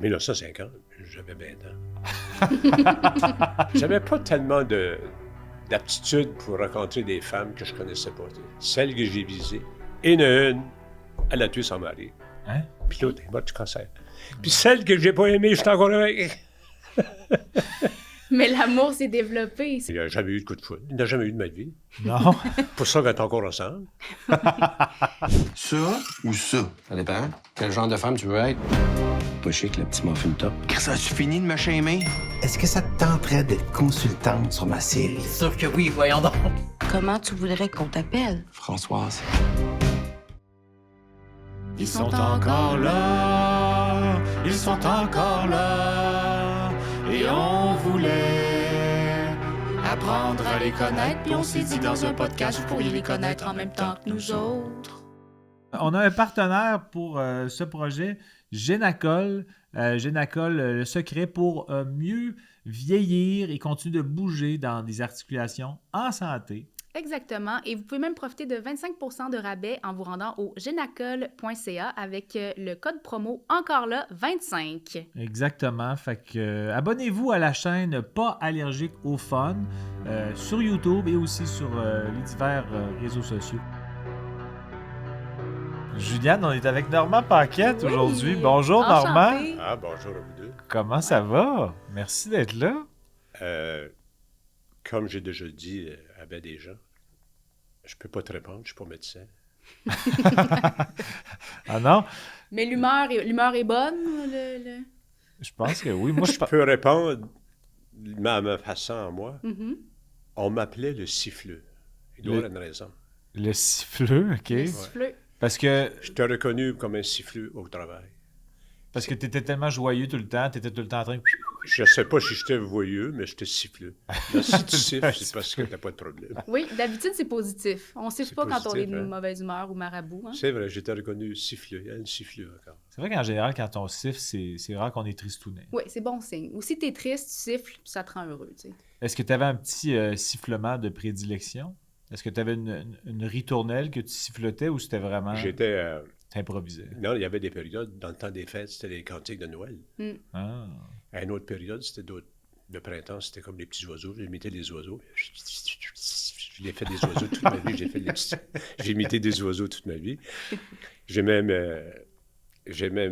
En 1950, j'avais 20 ans. J'avais pas tellement d'aptitude pour rencontrer des femmes que je connaissais pas. Celle que j'ai visée, une, elle a tué son mari. Hein? Puis l'autre est morte du cancer. Puis celle que j'ai pas aimée, j'étais encore avec. Mais l'amour s'est développé. Il n'a jamais eu de coup de foudre. Il n'a jamais eu de ma vie. Non? Pour ça qu'on est encore ensemble. Ça ou ça? Ça dépend. Quel genre de femme tu veux être? Pas chic, le petit muffin top. Ça, tu fini de me shamer? Est-ce que ça te tenterait d'être consultante sur ma série? Sûr que oui, voyons donc. Comment tu voudrais qu'on t'appelle? Françoise. Ils sont encore là, ils sont encore là, et on voulait apprendre à les connaître, puis on s'est dit dans un podcast, vous pourriez les connaître en même temps que nous autres. On a un partenaire pour ce projet, Génacol. Génacol, le secret pour mieux vieillir et continuer de bouger dans des articulations en santé. Exactement. Et vous pouvez même profiter de 25% de rabais en vous rendant au genacol.ca avec le code promo encore là 25. Exactement. Fait que abonnez-vous à la chaîne Pas allergique au fun sur YouTube et aussi sur les divers réseaux sociaux. Juliane, on est avec Normand Paquette aujourd'hui. Bonjour Normand. Enchantée. Ah, bonjour à vous deux. Comment ça va? Merci d'être là. Comme j'ai déjà dit à bien des gens, je peux pas te répondre, je suis pas médecin. Ah non? Mais l'humeur est bonne. Je pense que oui. Moi, Je peux répondre à ma façon à moi. Mhm. On m'appelait le siffleux. Il doit y avoir une raison. Le siffleux, OK. Le siffleux. Parce que Je t'ai reconnu comme un siffleux au travail. tu étais tellement joyeux tout le temps, tu étais tout le temps en train de... Je sais pas si j'étais voyeux, mais j'étais siffleux. Là, si tu siffles, c'est parce que t'as pas de problème. Oui, d'habitude, c'est positif. On ne siffle C'est pas quand on est positif, de hein? mauvaise humeur ou marabout. Hein? C'est vrai, j'étais reconnu siffleux. Il y a une siffleux encore. C'est vrai qu'en général, quand on siffle, c'est rare qu'on est tristouné. Oui, c'est bon signe. Ou si t'es triste, tu siffles, puis ça te rend heureux. Tu sais. Est-ce que tu avais un petit sifflement de prédilection? Est-ce que tu avais une ritournelle que tu sifflotais ou c'était vraiment... J'étais... T'improvisais? Non, il y avait des périodes. Dans le temps des fêtes, c'était les cantiques de Noël. Ah. À une autre période, c'était d'autres. Le printemps, c'était comme les petits oiseaux. J'imitais les oiseaux. J'ai fait des oiseaux toute ma vie. J'ai imité des oiseaux toute ma vie. J'ai même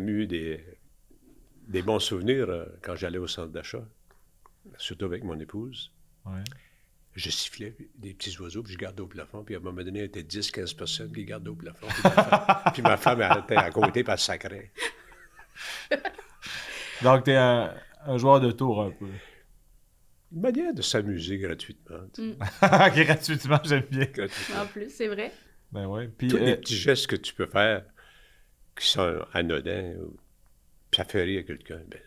eu des bons souvenirs quand j'allais au centre d'achat, surtout avec mon épouse. Ouais. Je sifflais des petits oiseaux, puis je gardais au plafond. Puis à un moment donné, il y avait 10-15 personnes qui gardaient au plafond. Puis ma femme elle était à côté, puis elle sacrait. Donc, tu es un joueur de tour un peu. Une manière de s'amuser gratuitement. tu sais. Gratuitement, j'aime bien. Gratuitement. En plus, c'est vrai. Ben ouais. Puis, Tous les petits gestes que tu peux faire qui sont anodins, ça fait rire quelqu'un, ben,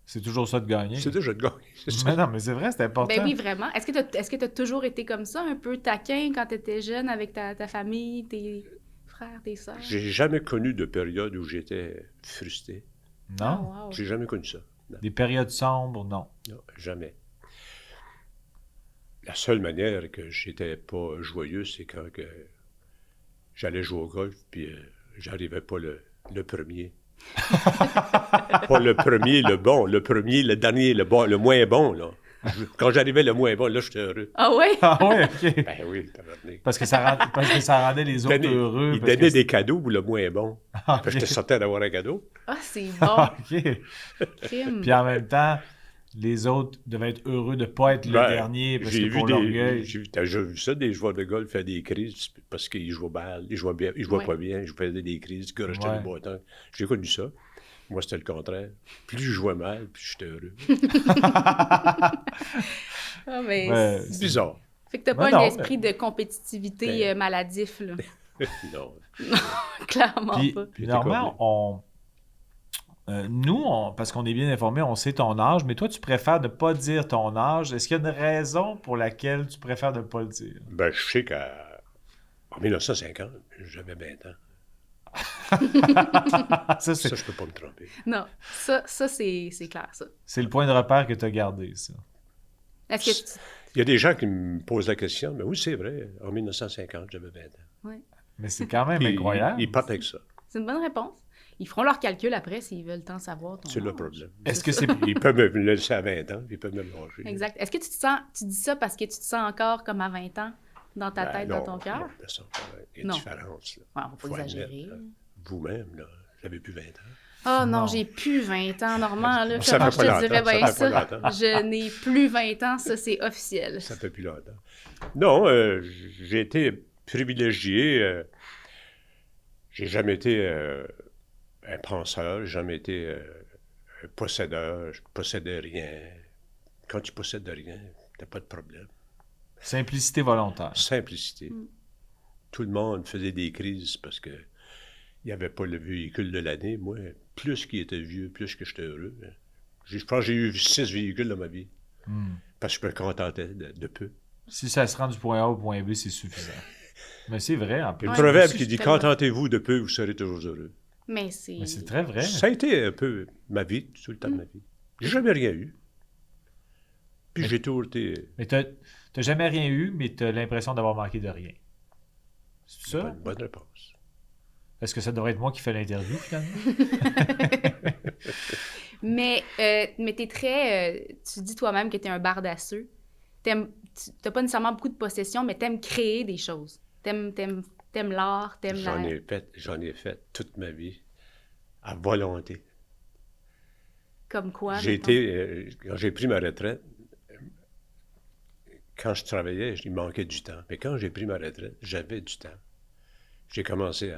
c'est toujours ça de gagner. c'est déjà de gagner. C'est ça. Mais non, mais c'est vrai, c'est important. Ben oui, vraiment. Est-ce que tu as toujours été comme ça, un peu taquin quand tu étais jeune avec ta famille, tes frères, tes sœurs? J'ai jamais connu de période où j'étais frustré. Non? Oh, wow. J'ai jamais connu ça. Non, Des périodes sombres, non. non, jamais. La seule manière que j'étais pas joyeux, c'est quand j'allais jouer au golf, puis j'arrivais pas le premier. Pas le premier, le bon. Le premier, le dernier, le bon, le moins bon, là. Quand j'arrivais le moins bon, là, j'étais heureux. Ah ouais? Ah ouais, OK. Ben oui, tabarnak. Parce que ça rendait les autres heureux. Il parce donnait que des cadeaux pour le moins bon. Ah, J'étais certain d'avoir un cadeau. Ah, c'est bon. Ah, OK. Crime. Puis en même temps, les autres devaient être heureux de ne pas être le Ben, dernier parce j'ai que vu pour l'orgueil. T'as déjà vu ça, des joueurs de golf faire des crises parce qu'ils jouaient mal, ils jouaient bien, ils jouaient Ouais. pas bien, ils faisaient des crises, ils gorochaient Ouais. le bâton. J'ai connu ça. Moi, c'était le contraire. Plus je jouais mal, plus j'étais heureux. Ah, mais Ouais. C'est bizarre. Fait que t'as Ben pas non, un esprit de compétitivité Ben- maladif, là. Non. Clairement Puis, pas. J'étais normalement, nous, parce qu'on est bien informés, on sait ton âge, mais toi, tu préfères ne pas dire ton âge. Est-ce qu'il y a une raison pour laquelle tu préfères ne pas le dire? Ben, je sais qu'en 1950, j'avais 20 ans. Ça, Ça, je peux pas me tromper. Non, ça c'est clair, ça. c'est le point de repère que tu as gardé, ça. Est-ce que tu... Il y a des gens qui me posent la question, mais oui, c'est vrai, en 1950, j'avais 20 ans. Ouais. Mais c'est quand même Puis, incroyable. ils partent avec ça. C'est une bonne réponse. Ils feront leur calcul après s'ils veulent tant savoir ton C'est le âge. problème. Est-ce que c'est... Ils peuvent me le laisser à 20 ans, puis ils peuvent me le lâcher. Exact. Est-ce que tu dis ça parce que tu te sens encore comme à 20 ans dans ta tête, dans ton cœur? Non, de toute façon, il y a Non. une différence. Là. Ouais, on va pas Faut exagérer. admettre, là. Vous-même, là, j'avais plus 20 ans. Oh non, Non. j'ai plus 20 ans, Normand. Là, Ça comment fait je pas te dirais longtemps, bien ça fait ça? pas longtemps. Je n'ai plus 20 ans, ça c'est officiel. Ça fait plus longtemps. Non, j'ai été privilégié. J'ai jamais été un penseur, j'ai jamais été un possédeur. Je possédais rien. Quand tu possèdes rien, t'as pas de problème. Simplicité volontaire. Simplicité. Tout le monde faisait des crises parce que il n'y avait pas le véhicule de l'année. Moi, plus qu'il était vieux, plus que j'étais heureux. Je pense que j'ai eu 6 véhicules dans ma vie. Parce que je me contentais de peu. Si ça se rend du point A au point B, c'est suffisant. Mais c'est vrai, en Il y plus. a un Ouais, proverbe aussi, qui dit « tellement. Contentez-vous de peu, vous serez toujours heureux Mais c'est... Mais c'est très vrai. Ça a été un peu ma vie, tout le temps de ma vie. J'ai jamais rien eu. Puis j'ai toujours été... Mais t'as jamais rien eu, mais t'as l'impression d'avoir manqué de rien. C'est ça? Bonne réponse. Est-ce que ça devrait être moi qui fais l'interview, finalement? Mais t'es très... tu dis toi-même que t'es un bardasseux. T'as pas nécessairement beaucoup de possessions, mais t'aimes créer des choses. T'aimes l'art, t'aimes la... J'en ai fait toute ma vie, à volonté. Comme quoi? J'ai mettons? été... quand j'ai pris ma retraite, quand je travaillais, il manquait du temps. Mais quand j'ai pris ma retraite, j'avais du temps. J'ai commencé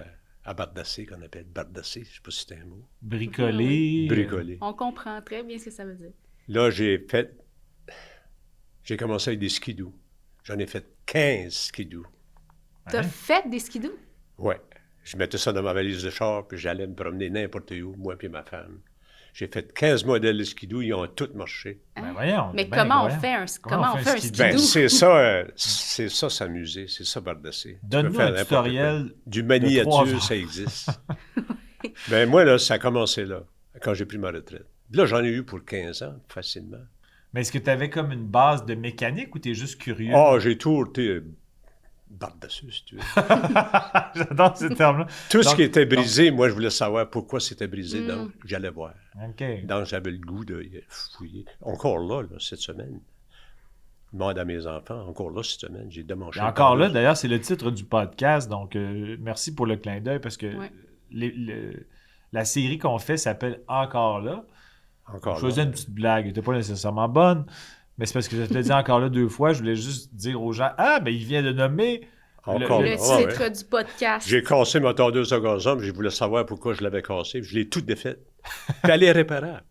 à bardasser, qu'on appelle bardasser, je sais pas si c'est un mot. Bricoler. Bricoler. On comprend très bien ce que ça veut dire. Là, j'ai commencé avec des skidoo. J'en ai fait 15 skidoo. T'as fait des skidoo? Ouais. Je mettais ça dans ma valise de char, puis j'allais me promener n'importe où, moi et ma femme. J'ai fait 15 modèles de skidoo, ils ont tous marché. Ben voyons. Mais ben comment on voyons. fait un Comment on fait un skidoo? Ben, c'est ça s'amuser, c'est ça bardasser. Tu peux Donne-nous faire un n'importe tutoriel quoi. Du de 3 miniature, heures. ça existe. Ben moi, là, ça a commencé là, quand j'ai pris ma retraite. Là, j'en ai eu pour 15 ans, facilement. Mais est-ce que tu avais comme une base de mécanique ou tu es juste curieux? Ah, j'ai toujours été bardasseux, si tu veux. J'adore ce terme-là. Tout ce Donc- qui était brisé, moi, je voulais savoir pourquoi c'était brisé, donc j'allais voir. OK. Donc, j'avais le goût de fouiller. Encore là, cette semaine. Je demande à mes enfants, encore là, cette semaine, j'ai démanché. Et encore là, d'ailleurs, c'est le titre du podcast, donc merci pour le clin d'œil parce que Ouais. la série qu'on fait s'appelle Encore là. Encore Je faisais là. une petite blague, elle n'était pas nécessairement bonne, mais c'est parce que je te l'ai dit encore là 2 fois, je voulais juste dire aux gens, ah, ben il vient de nommer Encore Le là. titre ouais. du podcast. J'ai cassé ma tondeuse à gazon, puis je voulais savoir pourquoi je l'avais cassée, puis je l'ai toute défaite. Puis elle est réparable.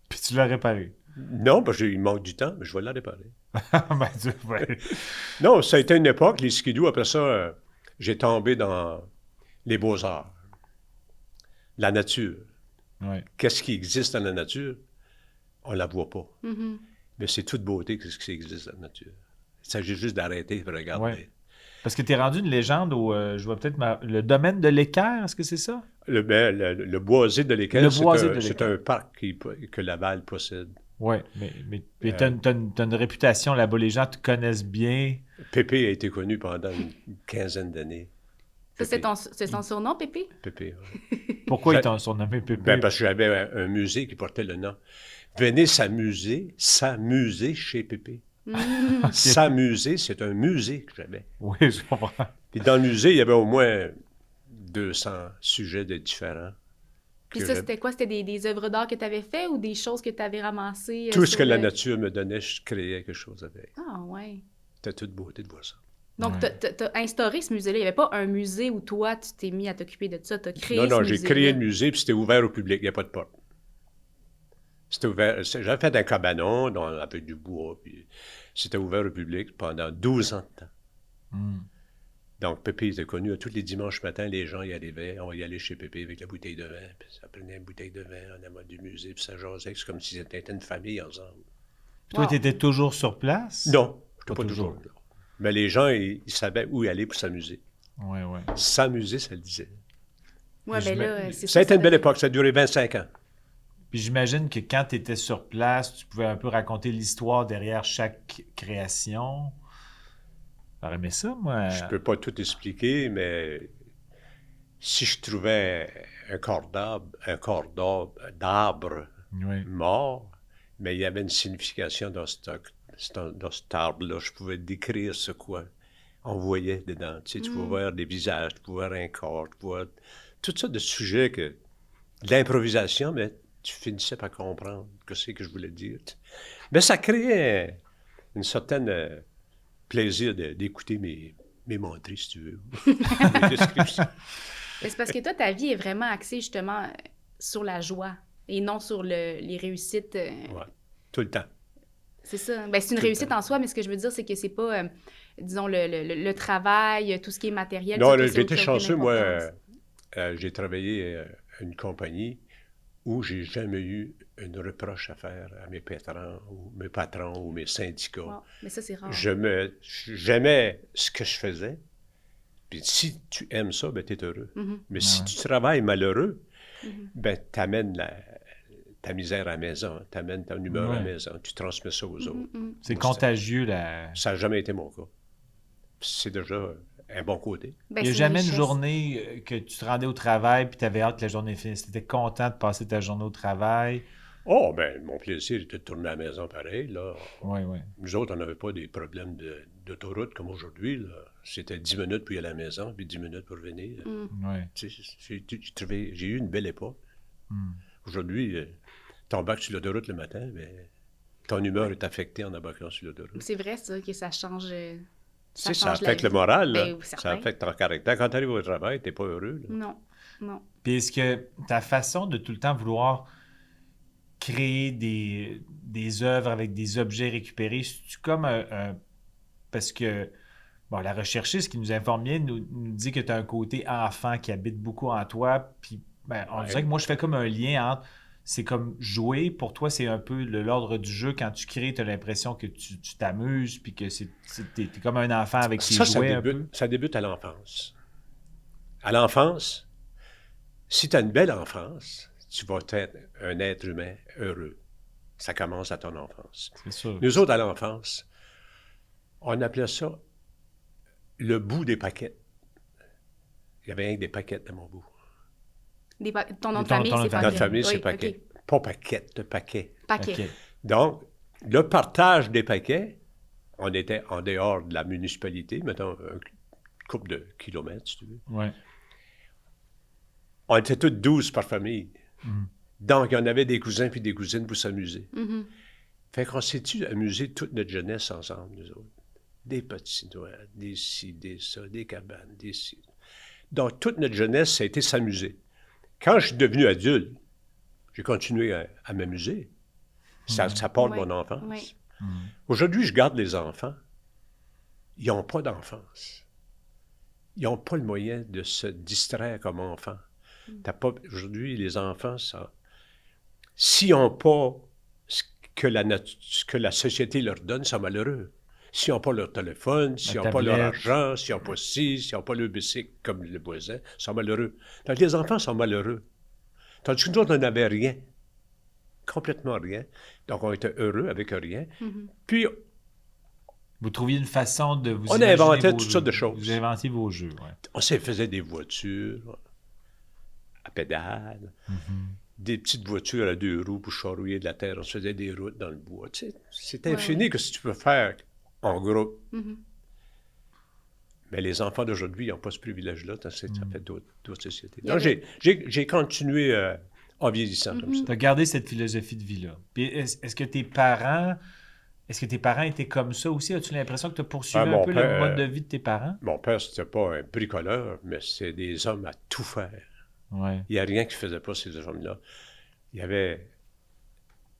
puis tu l'as réparé. Non, parce qu'il manque du temps, mais je vais la réparer. Ben, ouais. Non, ça a été une époque, les skidoo. Après ça, j'ai tombé dans les beaux-arts. La nature. Ouais. Qu'est-ce qui existe dans la nature? On ne la voit pas. Mhm. Mais c'est toute beauté, qu'est-ce qui existe dans la nature. Il s'agit juste d'arrêter et de regarder. Ouais. Parce que tu es rendu une légende au, je vois peut-être le domaine de l'équerre, est-ce que c'est ça? Le boisé de l'équerre, Le boisé de c'est l'équerre. un parc que Laval possède. Oui, mais t'as une réputation là-bas, les gens te connaissent bien. Pépé a été connu pendant une quinzaine d'années. Ça, c'est son surnom, Pépé? Pépé, ouais. Pourquoi ils t'ont surnommé Pépé? Ben, parce que j'avais un musée qui portait le nom. Venez s'amuser chez Pépé. S'amuser, c'est un musée que j'avais. Oui, je comprends. Puis dans le musée, il y avait au moins 200 sujets différents. Puis que ça, je- c'était quoi? C'était des œuvres d'art que tu avais fait ou des choses que tu avais ramassées? Tout ce sur que la le- nature me donnait, je créais quelque chose avec. Ah, ouais. C'était toute beauté de voir ça. Donc, Ouais. t'as instauré ce musée-là. Il n'y avait pas un musée où toi, tu t'es mis à t'occuper de ça. Tu as créé Non, ce j'ai musée-là. créé le musée, puis c'était ouvert au public, il n'y a pas de porte. C'était ouvert. J'avais fait un cabanon avec du bois, puis c'était ouvert au public pendant 12 ans de temps. Hmm. Donc, Pépé était connu. Tous les dimanches matins, les gens y arrivaient. On y allait chez Pépé avec la bouteille de vin. Puis ça prenait une bouteille de vin, on allait du musée, puis ça jasait. C'est comme si c'était une famille ensemble. Puis toi, Wow. tu étais toujours sur place? Non, je Pas n'étais pas toujours. toujours là. Mais les gens, ils savaient où aller pour s'amuser. Oui, oui. S'amuser, ça le disait. Ouais, Je ben me- là, c'est Ça a été une belle devait- époque. Ça a duré 25 ans. Puis j'imagine que quand tu étais sur place, tu pouvais un peu raconter l'histoire derrière chaque création. J'aurais aimé ça, moi. Je peux pas tout expliquer, mais si je trouvais d'arbre Oui. mort, mais il y avait une signification dans cet arbre-là. Je pouvais décrire ce quoi on voyait dedans. Tu sais, tu pouvais voir des visages, tu pouvais voir un corps, tu pouvais voir toutes sortes de sujets de l'improvisation, mais tu finissais par comprendre ce que je voulais dire. Mais ça créait une certaine plaisir d'écouter mes menteries, si tu veux, mes descriptions. Mais c'est parce que toi, ta vie est vraiment axée justement sur la joie et non sur les réussites. Ouais, tout le temps. C'est ça. Ben, c'est une Tout le réussite temps. en soi, mais ce que je veux dire, c'est que c'est pas, disons, le travail, tout ce qui est matériel. Non, ça, que là, c'est j'ai été aucune chanceux, moi. importance. J'ai travaillé à une compagnie où j'ai jamais eu une reproche à faire à mes patrons ou mes syndicats. Wow. Mais ça, c'est rare. J'aimais ce que je faisais. Puis si tu aimes ça, ben, tu es heureux. Mhm. Mais si tu travailles malheureux, ben, tu amènes ta misère à la maison, tu amènes ton humeur à la maison, tu transmets ça aux autres. C'est Moi, contagieux, ça n'a jamais été mon cas. C'est déjà un bon côté. Ben, Il n'y a c'est jamais une richesse. journée que tu te rendais au travail puis tu avais hâte que la journée finisse. Tu étais content de passer ta journée au travail. Oh, ben, mon plaisir était de tourner à la maison pareil, là. Oui. Nous autres, on n'avait pas des problèmes d'autoroute comme aujourd'hui, là. C'était 10 minutes pour y aller à la maison, puis 10 minutes pour revenir. Oui. Tu sais, j'ai eu une belle époque. Mm. Aujourd'hui, t'embarques sur l'autoroute le matin, mais ton humeur est affectée en embarquant sur l'autoroute. C'est vrai, ça, que ça change. Tu sais, ça change la affecte le vie. moral, là. Ben, Ça certain. affecte ton caractère. Quand tu arrives au travail, t'es pas heureux, là. Non. Puis est-ce que ta façon de tout le temps vouloir créer des œuvres avec des objets récupérés, c'est-tu comme parce que bon, la recherchiste qui nous informe bien nous dit que tu as un côté enfant qui habite beaucoup en toi, puis ben, on dirait que moi je fais comme un lien entre c'est comme jouer, pour toi c'est un peu l'ordre du jeu, quand tu crées tu as l'impression que tu t'amuses puis que t'es comme un enfant avec tes jouets un peu. Ça débute à l'enfance. À l'enfance, si tu as une belle enfance, tu vas être un être humain heureux. Ça commence à ton enfance. C'est sûr. Nous autres, à l'enfance, on appelait ça le bout des paquets. Il y avait rien que des paquettes dans mon bout. Ton nom de Ton famille, nom de c'est famille. paquet. Notre famille, c'est Oui, paquet. ok. Pas paquette, paquet. Paquet. OK. Donc, le partage des paquets, on était en dehors de la municipalité, mettons un couple de kilomètres, si tu veux. Ouais. On était tous 12 par famille. Donc, il y en avait des cousins puis des cousines pour s'amuser. Mhm. Fait qu'on s'est-tu amusé toute notre jeunesse ensemble, nous autres. Des patinoires, des ci, des ça, des cabanes, des ci. Donc, toute notre jeunesse, ça a été s'amuser. Quand je suis devenu adulte, j'ai continué à m'amuser. Ça part de Ouais, mon enfance. ouais. Aujourd'hui, je garde les enfants. Ils n'ont pas d'enfance. Ils n'ont pas le moyen de se distraire comme enfants. Aujourd'hui, les enfants, s'ils n'ont pas ce que la société leur donne, ils sont malheureux. S'ils n'ont pas leur téléphone, s'ils n'ont pas leur tablette. argent, s'ils n'ont pas ci, s'ils n'ont pas le bicycle comme le voisin, ils sont malheureux. Donc, les enfants sont malheureux. Tandis que nous autres, on n'avait rien. Complètement rien. Donc, on était heureux avec rien. Puis, Vous trouviez une façon de vous On imaginer inventait vos toutes jeux. sortes de choses. Vous inventiez vos jeux, ouais. on se faisait des voitures à pédales, des petites voitures à 2 roues pour charrouiller de la terre. On se faisait des routes dans le bois. Tu sais, c'est infini que ce que tu peux faire en groupe. Mais les enfants d'aujourd'hui n'ont pas ce privilège-là. Ça fait d'autres sociétés. Il y Donc, avait- j'ai continué en vieillissant comme ça. Tu as gardé cette philosophie de vie-là. Puis est-ce que tes parents étaient comme ça aussi? As-tu l'impression que tu as poursuivi mon un peu père, le mode de vie de tes parents? Mon père, c'était pas un bricoleur, mais c'est des hommes à tout faire. Ouais. Il n'y a rien qui ne faisait pas ces hommes-là. Il y avait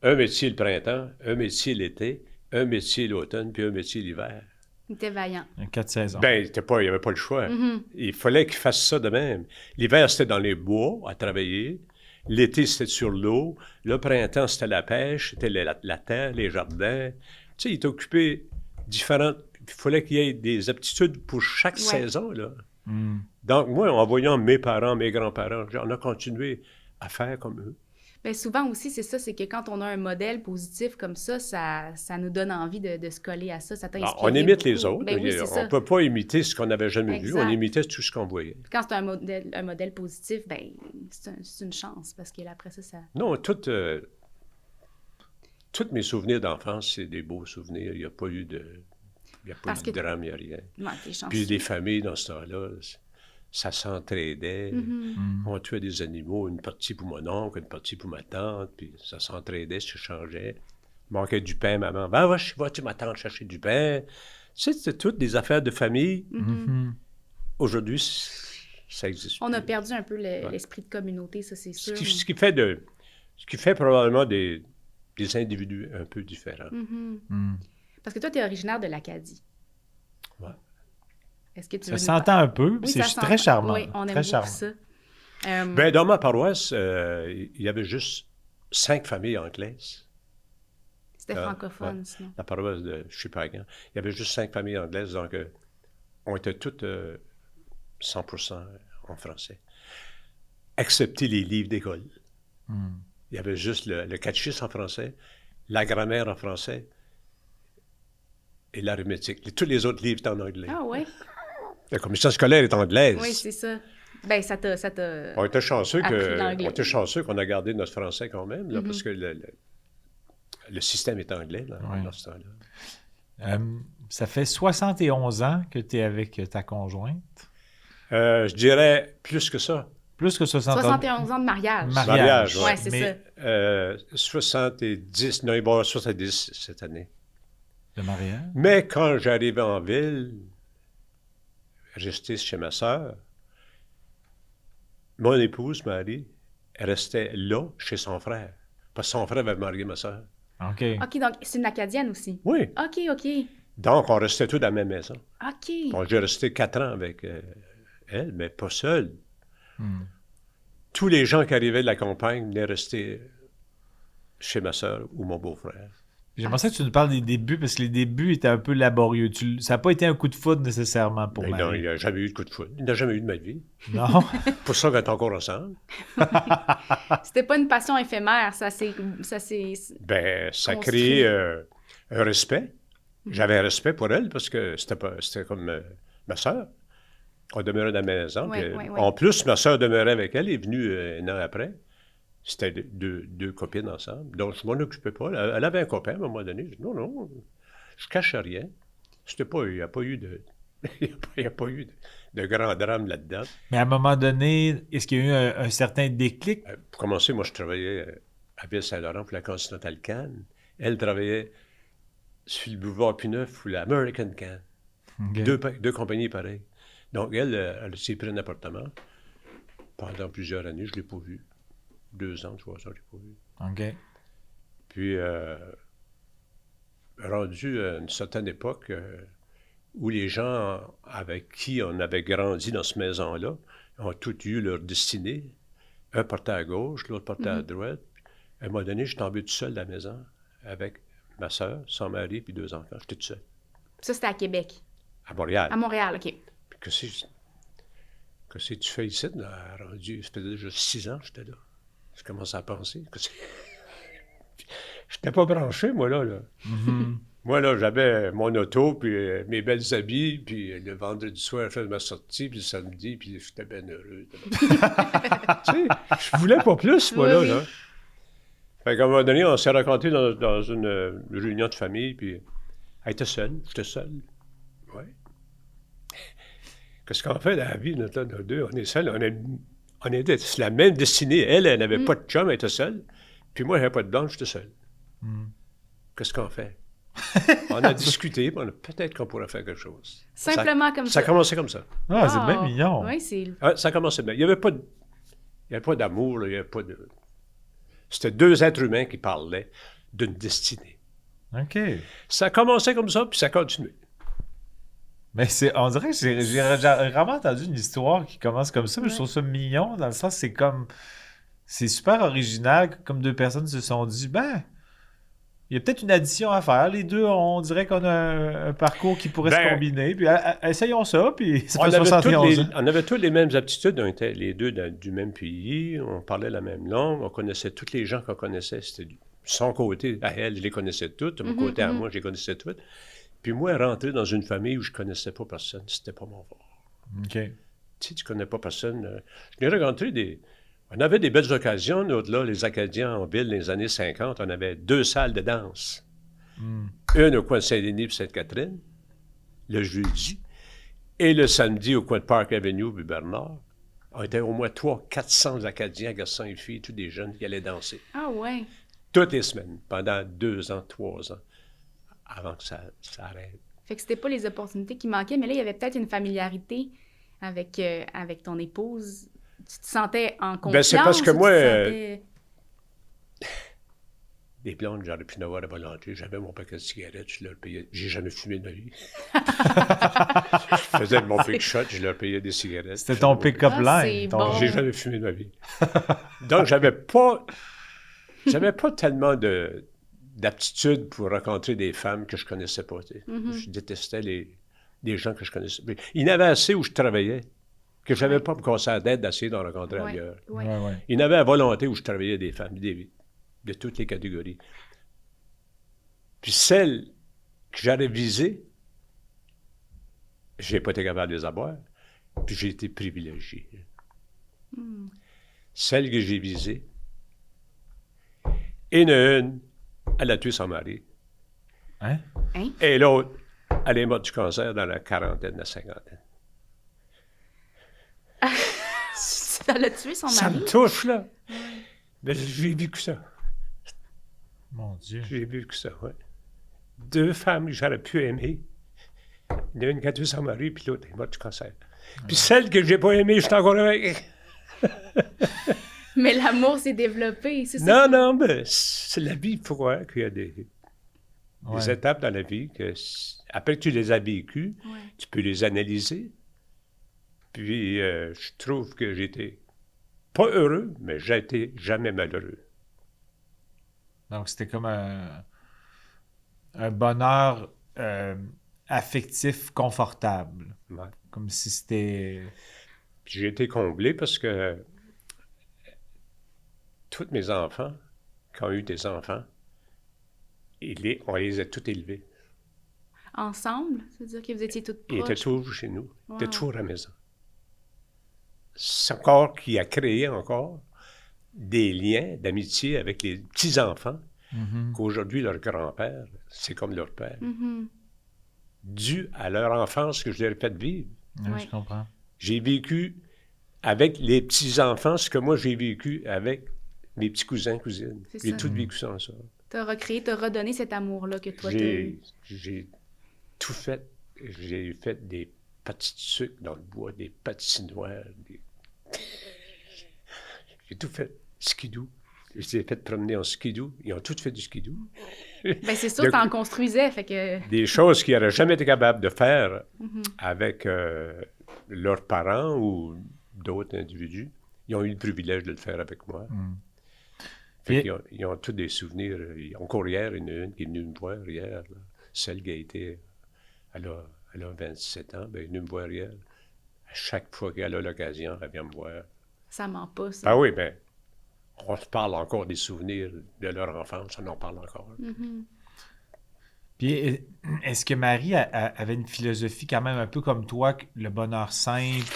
un métier le printemps, un métier l'été, un métier l'automne, puis un métier l'hiver. Il était vaillant. Un 4 saisons. Ben, il n'y avait pas le choix. Il fallait qu'il fasse ça de même. L'hiver, c'était dans les bois à travailler. L'été, c'était sur l'eau. Le printemps, c'était la pêche, c'était la terre, les jardins. Tu sais, il était occupé différentes... Il fallait qu'il y ait des aptitudes pour chaque saison, là. Donc, moi, en voyant mes parents, mes grands-parents, on a continué à faire comme eux. Ben souvent aussi, c'est ça, c'est que quand on a un modèle positif comme ça nous donne envie de se coller à ça. Ça t'a Alors, inspiré on imite beaucoup. les autres. Ben oui, c'est on ça. ne peut pas imiter ce qu'on n'avait jamais vu. Exact. On imitait tout ce qu'on voyait. Quand c'est un modèle positif, ben c'est une chance parce qu'après ça... Non, tous mes souvenirs d'enfance, c'est des beaux souvenirs. Il n'y a pas eu de Parce que- drame, il n'y a rien. Ouais, t'es chanceux. Puis des familles, dans ce temps-là, ça s'entraidait. Mhm. On tuait des animaux, une partie pour mon oncle, une partie pour ma tante, puis ça s'entraidait, ça changeait. Manquait du pain, maman. Ben, vas-tu ma tante chercher du pain? Tu sais, c'est toutes des affaires de famille. Mhm. Aujourd'hui, ça existe. On a plus. perdu un peu l'esprit de communauté, ça c'est sûr. Ce qui fait probablement des individus un peu différents. Mhm. Parce que toi, tu es originaire de l'Acadie. Ouais. Est-ce que tu Ça veux nous s'entend un peu, Oui, c'est ça très s'entend. charmant. Oui, on aime très beaucoup charmant. ça. Ben, dans ma paroisse, il y avait juste 5 familles anglaises. C'était francophone, sinon. La paroisse de Chupagan. Il y avait juste 5 familles anglaises, donc on était toutes 100% en français. Excepté les livres d'école. Il y avait juste le catéchisme en français, la grammaire en français et l'arithmétique. Tous les autres livres étaient en anglais. Ah oui? La commission scolaire est anglaise. Oui, c'est ça. Ben, ça t'a... On était chanceux appris l'anglais. qu'on a gardé notre français quand même, là, parce que le système est anglais là, Ouais. dans ce temps-là. Ça fait 71 ans que tu es avec ta conjointe. Je dirais plus que ça. Plus que 71 ans de mariage. Mariage, ouais. Ouais, c'est ça. 70, non, il va y avoir 70 cette année. De mariage. Mais quand j'arrivais en ville, rester chez ma sœur, mon épouse, Marie, elle restait là, chez son frère. Parce que son frère avait marié ma sœur. OK. OK, donc c'est une Acadienne aussi. Oui. OK. Donc, on restait tous dans la même maison. OK. Bon, j'ai resté 4 ans avec elle, mais pas seul. Tous les gens qui arrivaient de la campagne venaient rester chez ma sœur ou mon beau-frère. J'aimerais ça que tu nous parles des débuts, parce que les débuts étaient un peu laborieux. Ça n'a pas été un coup de foudre nécessairement pour Mais non, Marie. il n'y a jamais eu de coup de foudre. Il n'y a jamais eu de ma vie. Non? Pour ça qu'on est encore ensemble. C'était pas une passion éphémère, ça c'est... Ben, ça Construit. crée un respect. J'avais un respect pour elle parce que c'était comme ma sœur. On demeurait dans la maison. Oui, puis, oui, oui. En plus, ma sœur demeurait avec elle, elle est venue un an après. C'était deux copines ensemble. Donc, je m'en occupais pas. Elle avait un copain à un moment donné. Je dis, non, je cache rien. Il n'y a pas eu de... Il n'y a pas eu de grand drame là-dedans. Mais à un moment donné, est-ce qu'il y a eu un certain déclic? Pour commencer, moi, je travaillais à Ville-Saint-Laurent pour la Continental Can. Elle travaillait sur le boulevard Puneuf ou l'American Can. OK. Deux compagnies pareilles. Donc, elle s'est pris un appartement. Pendant plusieurs années, je ne l'ai pas vu. 2 ans, 3 ans, je ne l'ai pas vu. OK. Puis, rendu à une certaine époque où les gens avec qui on avait grandi dans cette maison-là ont tous eu leur destinée. Un partait à gauche, l'autre partait à droite. À un moment donné, je suis tombé tout seul à la maison avec ma soeur, son mari, puis 2 enfants. J'étais tout seul. Ça, c'était à Québec. À Montréal. À Montréal, OK. Puis qu'est-ce que tu fais ici? Là, rendu, ça faisait déjà 6 ans que j'étais là. Je commençais à penser. Je n'étais pas branché, moi, là. Moi, là, j'avais mon auto, puis mes belles habits, puis le vendredi soir, je faisais ma sortie, puis le samedi, puis j'étais bien heureux. Tu sais, je voulais pas plus, moi, Oui, là. oui. Fait qu'à un moment donné, on s'est rencontrés dans une réunion de famille, puis elle était seule, j'étais seul. Ouais. Qu'est-ce qu'on fait dans la vie, notre deux? On est seuls, on était sur la même destinée. Elle n'avait pas de chum, elle était seule. Puis moi, je n'avais pas de blonde, j'étais seul. Qu'est-ce qu'on fait? On a discuté, puis peut-être qu'on pourrait faire quelque chose. Simplement comme ça. Ça a commencé comme ça. Ah, c'est bien mignon. Oui, c'est... Ouais, ça a commencé bien. Il n'y avait pas d'amour, là, il n'y avait pas de... C'était 2 êtres humains qui parlaient d'une destinée. OK. Ça a commencé comme ça, puis ça a continué. Mais on dirait que j'ai rarement entendu une histoire qui commence comme ça, mais je trouve ça mignon, dans le sens c'est super original, comme 2 personnes se sont dit, Il y a peut-être une addition à faire. Les deux, on dirait qu'on a un parcours qui pourrait se combiner. Puis essayons ça, puis ça fait 71 ans. On avait tous les mêmes aptitudes. On était les deux du même pays. On parlait la même langue. On connaissait tous les gens qu'on connaissait. C'était son côté à elle, je les connaissais toutes. De mon côté à moi, je les connaissais toutes. Puis moi, rentrer dans une famille où je ne connaissais pas personne, c'était pas mon fort. OK. Tu sais, tu connais pas personne. Je venais rencontrer On avait des belles occasions. Nous, là, les Acadiens en ville, dans les années 50, on avait 2 salles de danse. Une au coin de Saint-Denis et Sainte-Catherine, le jeudi, et le samedi au coin de Park Avenue et Bernard. On était au moins 300-400 Acadiens, garçons et filles, tous des jeunes qui allaient danser. Ah ouais. Toutes les semaines, pendant 2 ans, 3 ans, avant que ça arrête. Fait que c'était pas les opportunités qui manquaient, mais là, il y avait peut-être une familiarité avec ton épouse. Tu te sentais en confiance? Ben, c'est parce que moi, sentais... des blondes, j'aurais pu en avoir à volonté. J'avais mon paquet de cigarettes, je leur payais. J'ai jamais fumé de ma vie. Je faisais mon pick shot, je leur payais des cigarettes. C'était ton pick-up line. c'est bon. J'ai jamais fumé de ma vie. Donc, j'avais pas tellement d'aptitude pour rencontrer des femmes que je connaissais pas. Tu sais. Je détestais les gens que je connaissais. Mais il y en avait assez où je travaillais que je n'avais pas me casser la tête d'essayer d'en rencontrer ailleurs. Ouais. Il y en avait à volonté où je travaillais des femmes, de toutes les catégories. Puis celles que j'aurais visées, je n'ai pas été capable de les avoir, puis j'ai été privilégié. Celle que j'ai visée, une, elle a tué son mari. Hein? Et l'autre, elle est morte du cancer dans la quarantaine, la cinquantaine. Ça l'a tué, son Ça mari? me touche, là. Mais j'ai vécu ça. Mon Dieu. J'ai vécu ça, oui. 2 femmes que j'aurais pu aimer. Il y en a une qui a tué son mari, puis l'autre est morte du cancer. Puis celle que j'ai pas aimée, je suis encore avec. Mais l'amour s'est développé, c'est ça? Non, mais c'est la vie. Il faut croire qu'il y a des étapes dans la vie que, après que tu les as vécues, tu peux les analyser. Puis je trouve que j'étais pas heureux, mais j'ai été jamais malheureux. Donc, c'était comme un bonheur affectif confortable. Ouais. Comme si c'était... Puis j'ai été comblé parce que tous mes enfants, qui ont eu des enfants, on les a tous élevés. Ensemble? C'est-à-dire que vous étiez toutes Ils proches? étaient toujours chez nous. Ils étaient Wow. toujours à la maison. C'est encore qui a créé encore des liens d'amitié avec les petits-enfants qu'aujourd'hui, leur grand-père, c'est comme leur père. Dû à leur enfance que je leur ai fait vivre. Oui, je comprends. J'ai vécu avec les petits-enfants ce que moi j'ai vécu avec mes petits cousins, cousines. C'est J'ai ça. tout vécu ça ensemble. T'as recréé, t'as redonné cet amour-là que toi, t'as eu. J'ai tout fait. J'ai fait des pâtis de sucre dans le bois, des patinoires. J'ai tout fait. Skidoo. Je les ai fait promener en skidoo. Ils ont tous fait du skidoo. Ben c'est sûr, t'en construisais, fait que... Des choses qu'ils n'auraient jamais été capables de faire avec leurs parents ou d'autres individus. Ils ont eu le privilège de le faire avec moi. Fait qu'ils ils ont tous des souvenirs. Ils ont encore hier, une qui est venue me voir hier. Là. Celle qui a été... Elle a 27 ans. Ben, elle est venue me voir hier. À chaque fois qu'elle a l'occasion, elle vient me voir. Ça ment pas, ça. Ah oui, bien, on se parle encore des souvenirs de leur enfance. On en parle encore. Puis, est-ce que Marie avait une philosophie quand même un peu comme toi, le bonheur simple,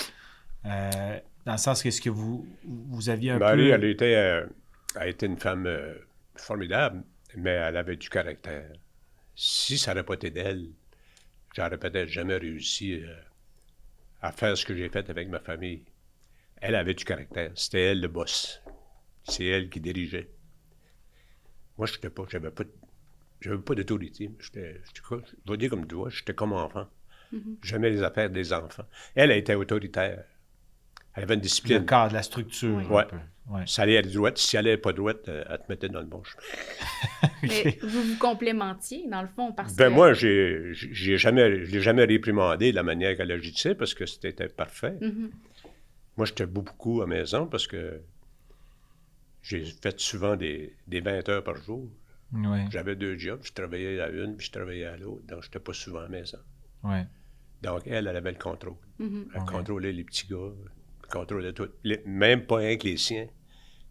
dans le sens que est-ce que vous aviez un Marie, peu... elle a été une femme formidable, mais elle avait du caractère. Si ça n'aurait pas été d'elle, j'aurais peut-être jamais réussi à faire ce que j'ai fait avec ma famille. Elle avait du caractère. C'était elle le boss. C'est elle qui dirigeait. Moi, j'avais pas d'autorité. Je vais dire comme toi, j'étais comme enfant. J'aimais les affaires des enfants. Elle était autoritaire. Elle avait une discipline. Le cadre, la structure. Ouais. Un peu. Ouais. Ça allait à droite. Si elle n'allait pas droite, elle te mettait dans le bon chemin. Mais vous vous complémentiez, dans le fond, parce Ben que... moi, je l'ai jamais réprimandé de la manière qu'elle agissait parce que c'était parfait. Moi, j'étais beaucoup à la maison parce que j'ai fait souvent des 20 heures par jour. Ouais. J'avais 2 jobs. Je travaillais à une, puis je travaillais à l'autre. Donc, je n'étais pas souvent à la maison. Ouais. Donc, elle avait le contrôle. Mhm. Elle Ok. contrôlait les petits gars, elle contrôlait tout. Même pas rien que les siens.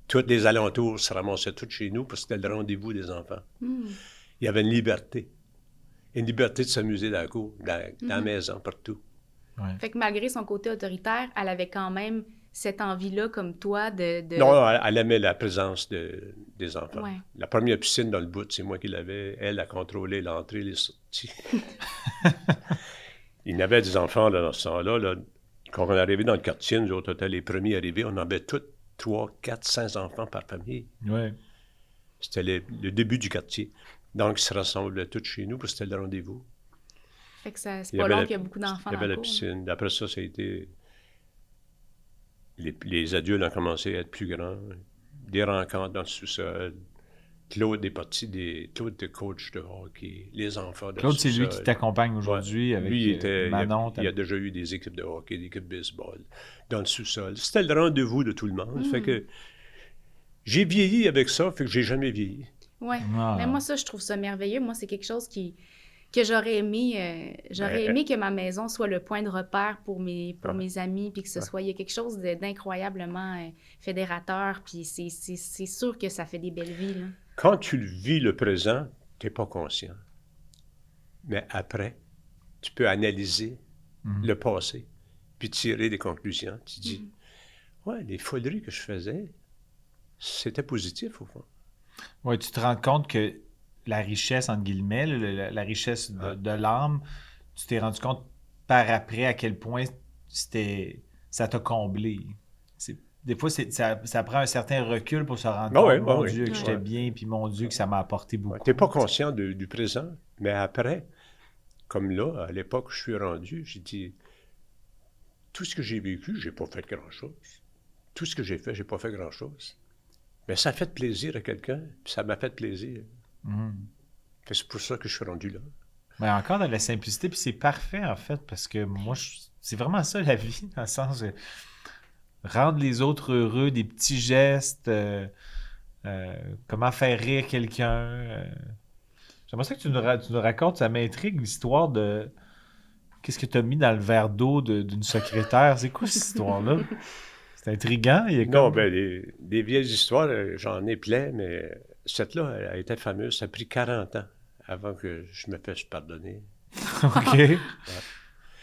Tous les alentours se ramassaient tous chez nous parce que c'était le rendez-vous des enfants. Mm. Il y avait une liberté. Une liberté de s'amuser dans la cour, dans la maison, partout. Fait que malgré son côté autoritaire, elle avait quand même cette envie-là, comme toi, de... Non, elle aimait la présence des enfants. Ouais. La première piscine dans le bout, c'est moi qui l'avais. Elle a contrôlé l'entrée et les sorties. Il y avait des enfants là, dans ce temps-là. Là. Quand on est arrivé dans le quartier, nous autres, on était les premiers arrivés. On en avait tous 3, 4, 5 enfants par famille. Ouais. C'était le début du quartier. Donc, ils se rassemblaient tous chez nous parce que c'était le rendez-vous. Fait que c'est Il y pas avait long la- qu'il y a beaucoup d'enfants Il y dans avait la la cour. piscine. Après ça, ça a été... Les adultes ont commencé à être plus grands. Des rencontres dans le sous-sol. Claude est parti Claude était coach de hockey. Les enfants dans Claude, le c'est lui sous-sol. qui t'accompagne aujourd'hui Ouais. avec Lui, Manon. il a déjà eu des équipes de hockey, des équipes de baseball dans le sous-sol. C'était le rendez-vous de tout le monde. Fait que j'ai vieilli avec ça, fait que j'ai jamais vieilli. Ouais. Ah. Mais moi, ça, je trouve ça merveilleux. Moi, c'est quelque chose que j'aurais aimé. J'aurais aimé que ma maison soit le point de repère pour mes amis, puis que ce soit... Il y a quelque chose d'incroyablement fédérateur, puis c'est sûr que ça fait des belles vies, là. Quand tu le vis le présent, tu n'es pas conscient. Mais après, tu peux analyser le passé, puis tirer des conclusions. Tu dis, ouais, les foleries que je faisais, c'était positif au fond. Ouais, tu te rends compte que la richesse, entre guillemets, la richesse de l'âme, tu t'es rendu compte par après à quel point ça t'a comblé. Des fois, ça prend un certain recul pour se rendre compte, mon Dieu, que j'étais bien, puis mon Dieu, que ça m'a apporté beaucoup. Tu n'es pas conscient du présent, mais après, comme là, à l'époque où je suis rendu, j'ai dit, tout ce que j'ai vécu, j'ai pas fait grand-chose. Tout ce que j'ai fait, j'ai pas fait grand-chose. Mais ça a fait plaisir à quelqu'un, puis ça m'a fait plaisir. C'est pour ça que je suis rendu là. Mais encore dans la simplicité, puis c'est parfait, en fait, parce que moi, c'est vraiment ça, la vie, dans le sens de rendre les autres heureux, des petits gestes, comment faire rire quelqu'un. J'aimerais ça que tu nous racontes, ça m'intrigue, l'histoire de qu'est-ce que tu as mis dans le verre d'eau d'une secrétaire. C'est quoi cette histoire-là? C'est intriguant. Non, ben, des vieilles histoires, j'en ai plein, mais cette-là, elle a été fameuse. Ça a pris 40 ans avant que je me fasse pardonner. OK.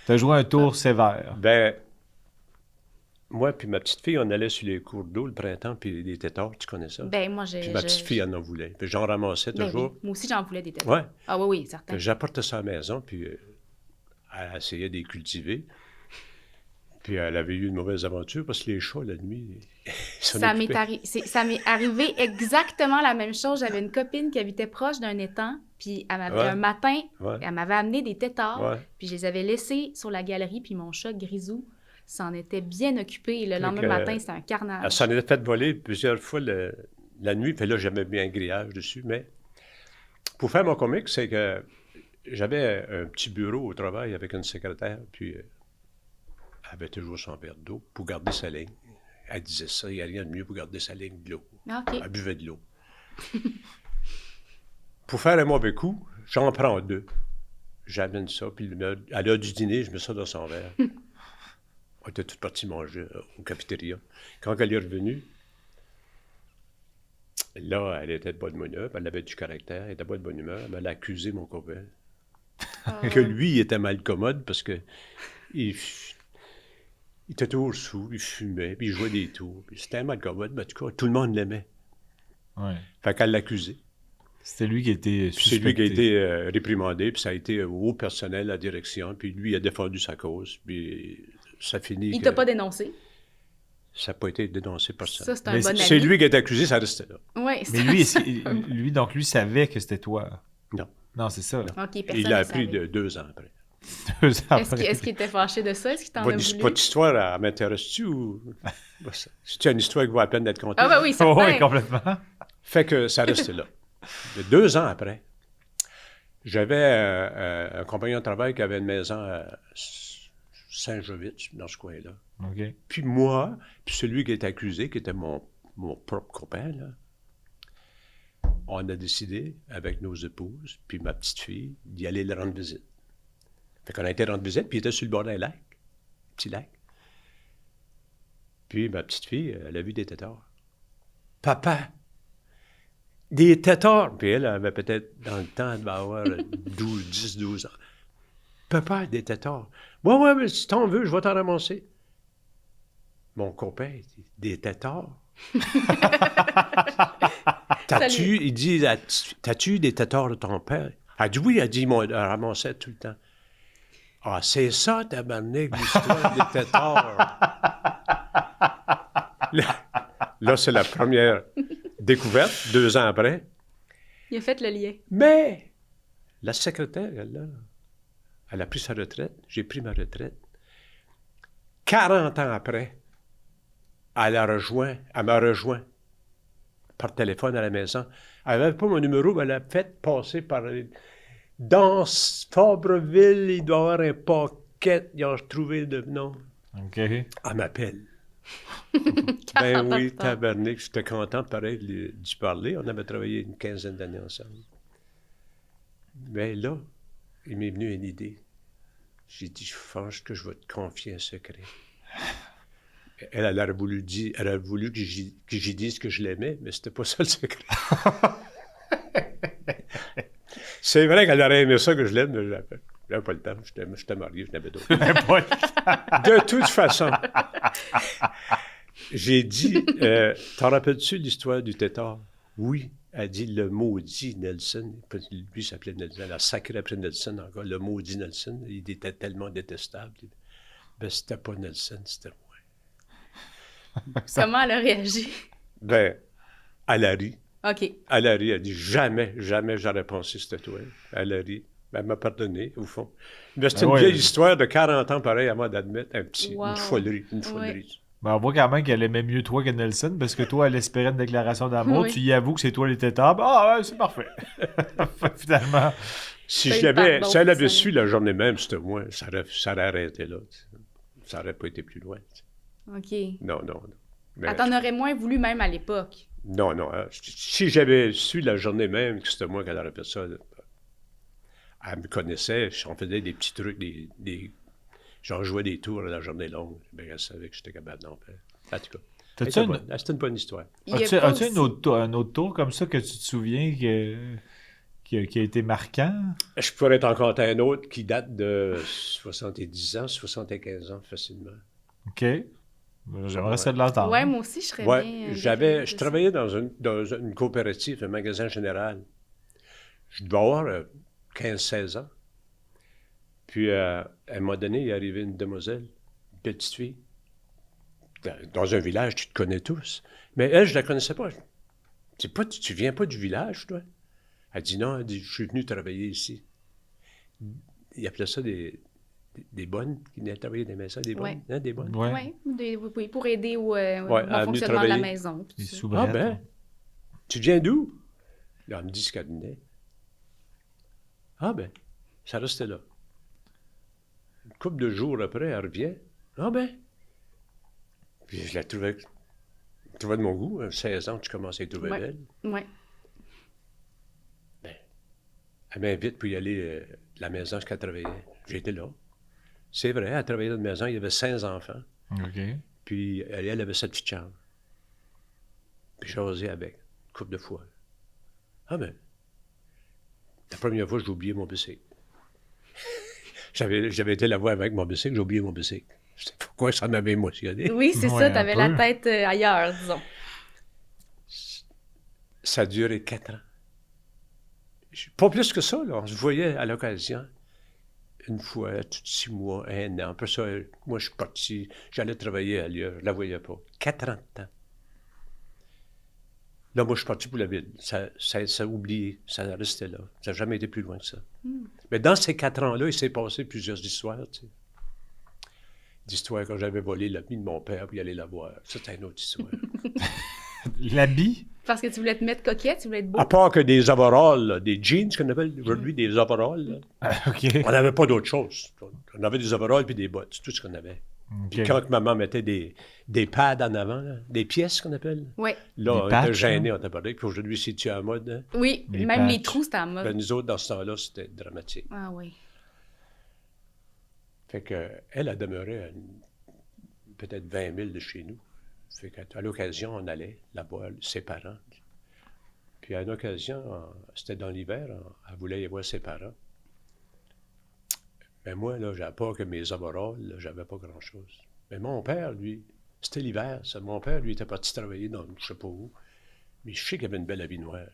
T'as joué un tour sévère. Ben, moi puis ma petite fille, on allait sur les cours d'eau le printemps, puis des têtards, tu connais ça? Ben, moi, Puis ma petite fille, elle en voulait. Puis j'en ramassais Ben toujours. oui. Moi aussi, j'en voulais des têtes. Ouais. Ah oui, certain. Puis j'apportais ça à la maison, puis elle essayait de les cultiver. Puis elle avait eu une mauvaise aventure parce que les chats, la nuit, ils s'en Ça occupaient. ça m'est arrivé exactement la même chose. J'avais une copine qui habitait proche d'un étang, puis un matin, Ouais. elle m'avait amené des têtards, Ouais. puis je les avais laissés sur la galerie, puis mon chat Grisou s'en était bien occupé. Et le lendemain que, matin, c'était un Elle carnage. s'en était fait voler plusieurs fois la nuit, puis là, j'avais mis un grillage dessus. Mais pour faire mon comique, c'est que j'avais un petit bureau au travail avec une secrétaire, puis elle avait toujours son verre d'eau pour garder sa ligne. Elle disait ça, il n'y a rien de mieux pour garder sa ligne de l'eau. Ah, OK. Elle buvait de l'eau. Pour faire un mauvais coup, j'en prends 2. J'amène ça, puis à l'heure du dîner, je mets ça dans son verre. On était toute partie manger au cafétéria. Quand elle est revenue, là, elle était de bonne humeur, elle avait du caractère, elle était pas de bonne humeur, mais elle a accusé mon copain. Que lui, il était mal commode parce que il était toujours sous, il fumait, puis il jouait des tours. Puis c'était un mal commode, mais en tout cas, tout le monde l'aimait. Ouais. Fait qu'elle l'accusait. C'était lui qui était Puis c'est lui qui a suspecté. été réprimandé, puis ça a été au haut personnel, la direction, puis lui, il a défendu sa cause, puis ça finit Il que t'a pas dénoncé. ça n'a pas été dénoncé par ça. Ça, c'est un Mais bon ami. C'est lui qui a été accusé, ça restait là. Oui, Mais lui, donc lui savait que c'était toi. Non. Non, c'est ça. OK, personne Il l'a ne appris savait. 2 ans après. 2 ans Est-ce après. qu'il était fâché de ça? Est-ce qu'il t'en a voulu? Votre histoire, elle m'intéresse-tu ou... C'est une histoire qui vaut la peine d'être contée? Ah ben oui, Oh, certain. oui, complètement. Fait que ça restait là. 2 ans après, j'avais un compagnon de travail qui avait une maison à Saint-Jovitch, dans ce coin-là. OK. Puis moi, puis celui qui était accusé, qui était mon propre copain, là, on a décidé, avec nos épouses, puis ma petite fille, d'y aller le rendre visite. Fait qu'on a été rendre visite, puis il était sur le bord d'un lac, petit lac. Puis ma petite fille, elle a vu des têtards. Papa, des têtards! Puis elle avait peut-être, dans le temps, elle devait avoir 10, 12 ans. Papa, des têtards. Ouais, mais si t'en veux, je vais t'en ramasser. Mon copain, il dit, des têtards? Il dit, t'as-tu eu des têtards de ton père? Elle dit, oui, elle dit, il m'en ramassait tout le temps. Ah, c'est ça, tabarnak, l'histoire des têtards. Là, c'est la première découverte, 2 ans après. Il a fait le lien. Mais la secrétaire, elle a pris sa retraite. J'ai pris ma retraite. 40 ans après, elle m'a rejoint par téléphone à la maison. Elle n'avait pas mon numéro, mais elle a fait passer par... Dans Fabreville, il doit y avoir un paquet. Ils ont retrouvé le nom. OK. Elle m'appelle. Ben oui, tabarnak, j'étais content, pareil, d'y parler. On avait travaillé une 15aine d'années ensemble. Mais là, il m'est venu une idée. J'ai dit, je pense que je vais te confier un secret. Elle a voulu que j'y dise que je l'aimais, mais c'était pas ça le secret. C'est vrai qu'elle aurait aimé ça que je l'aime, mais j'avais pas le temps. J'étais marié, je n'avais d'autre. De toute façon, j'ai dit, t'en rappelles-tu l'histoire du tétard? Oui. Elle dit, le maudit Nelson, lui il s'appelait Nelson, elle a sacré après Nelson encore, le maudit Nelson, il était tellement détestable. Ben, c'était pas Nelson, c'était moi. Comment elle a réagi? Ben, elle a ri. OK. Elle a ri, elle dit, jamais j'aurais pensé que c'était toi. Elle a ri. Ben, elle m'a pardonné, au fond. Mais c'est une vieille histoire de 40 ans, pareil, à moi d'admettre, une folerie. Ben, on voit quand même qu'elle aimait mieux toi que Nelson, parce que toi, elle espérait une déclaration d'amour. Tu y avoues que c'est toi les tétards. Ah, ouais, c'est parfait. Finalement. Si elle avait su la journée même, c'était moi, ça aurait arrêté là. Ça n'aurait pas été plus loin. OK. Non. Mais, elle t'en aurait moins voulu même à l'époque. Non. Si j'avais su la journée même que c'était moi qui aurait fait ça, elle me connaissait, on faisait des petits trucs, j'en jouais des tours à la journée longue. Ben, elle savait que j'étais capable d'en faire. En tout cas, c'était une bonne histoire. As-tu un autre tour comme ça que tu te souviens qui a été marquant? Je pourrais t'en compter un autre qui date de 70 ans, 75 ans facilement. OK. J'aimerais ça de l'entendre. Oui, moi aussi, je serais bien... Je travaillais dans une coopérative, un magasin général. Je devais avoir 15-16 ans. Puis, à un moment donné, il est arrivé une demoiselle, une petite fille. Dans un village, tu te connais tous. Mais elle, je la connaissais pas. Tu viens pas du village, toi? Elle dit non, elle dit, je suis venu travailler ici. Il appelait ça des bonnes, qui venaient travailler dans les maisons, des bonnes. Hein, des bonnes? Oui, pour aider au bon fonctionnement de la maison. Ah ben, tu viens d'où? Là, elle me dit ce qu'elle venait. Ah ben, ça restait là. Une couple de jours après, elle revient. Ah ben. Puis je la trouvais de mon goût. 16 ans, tu commençais à trouver belle. Oui. Ben, elle m'invite pour y aller de la maison jusqu'à travailler. J'étais là. C'est vrai, elle travaillait dans une maison, il y avait 5 enfants. OK. Puis elle avait 7 petites chambres. Puis j'ai osé avec, une couple de fois. Ah ben, la première fois, j'ai oublié mon bicycle. J'avais été la voir avec mon bicycle, j'ai oublié mon bicycle. Je sais pas pourquoi ça m'avait émotionné. Oui, c'est ça, t'avais la tête ailleurs, disons. Ça a duré 4 ans. Pas plus que ça, là. On se voyait à l'occasion. Une fois, tous 6 mois, 1 an. Après ça, moi, je suis parti. J'allais travailler ailleurs. Je la voyais pas. 4 ans de temps. Là, moi, je suis parti pour la ville. Ça a oublié. Ça restait là. Ça n'a jamais été plus loin que ça. Mais dans ces 4 ans-là, il s'est passé plusieurs histoires, tu sais. D'histoires quand j'avais volé l'habit de mon père pour y aller la voir. Ça, c'est une autre histoire. L'habit? Parce que tu voulais te mettre coquette, tu voulais être beau. À part que des overalls, là, des jeans qu'on appelle aujourd'hui des overalls. OK. On n'avait pas d'autre chose. On avait des overalls puis des bottes. C'est tout ce qu'on avait. OK. Puis quand maman mettait des pads en avant, là, des pièces qu'on appelle, Oui, là, Des on patchs, était gênés, là. on t'a parlé. Puis aujourd'hui, c'est-tu à la mode? Hein? oui. Les Même les patchs. trous, c'était en mode. Ben, nous autres, dans ce temps-là, c'était dramatique. Ah oui. Fait qu'elle a demeuré à peut-être 20 000 de chez nous. Fait qu'à l'occasion, on allait là-bas, ses parents. Puis à une occasion, c'était dans l'hiver, elle voulait y voir ses parents. Mais moi, là, j'avais pas que mes overalls, là, j'avais pas grand-chose. Mais mon père, lui, c'était l'hiver, ça. Mon père, lui, était parti travailler dans je sais pas où. Mais je sais qu'il avait une belle habit noire.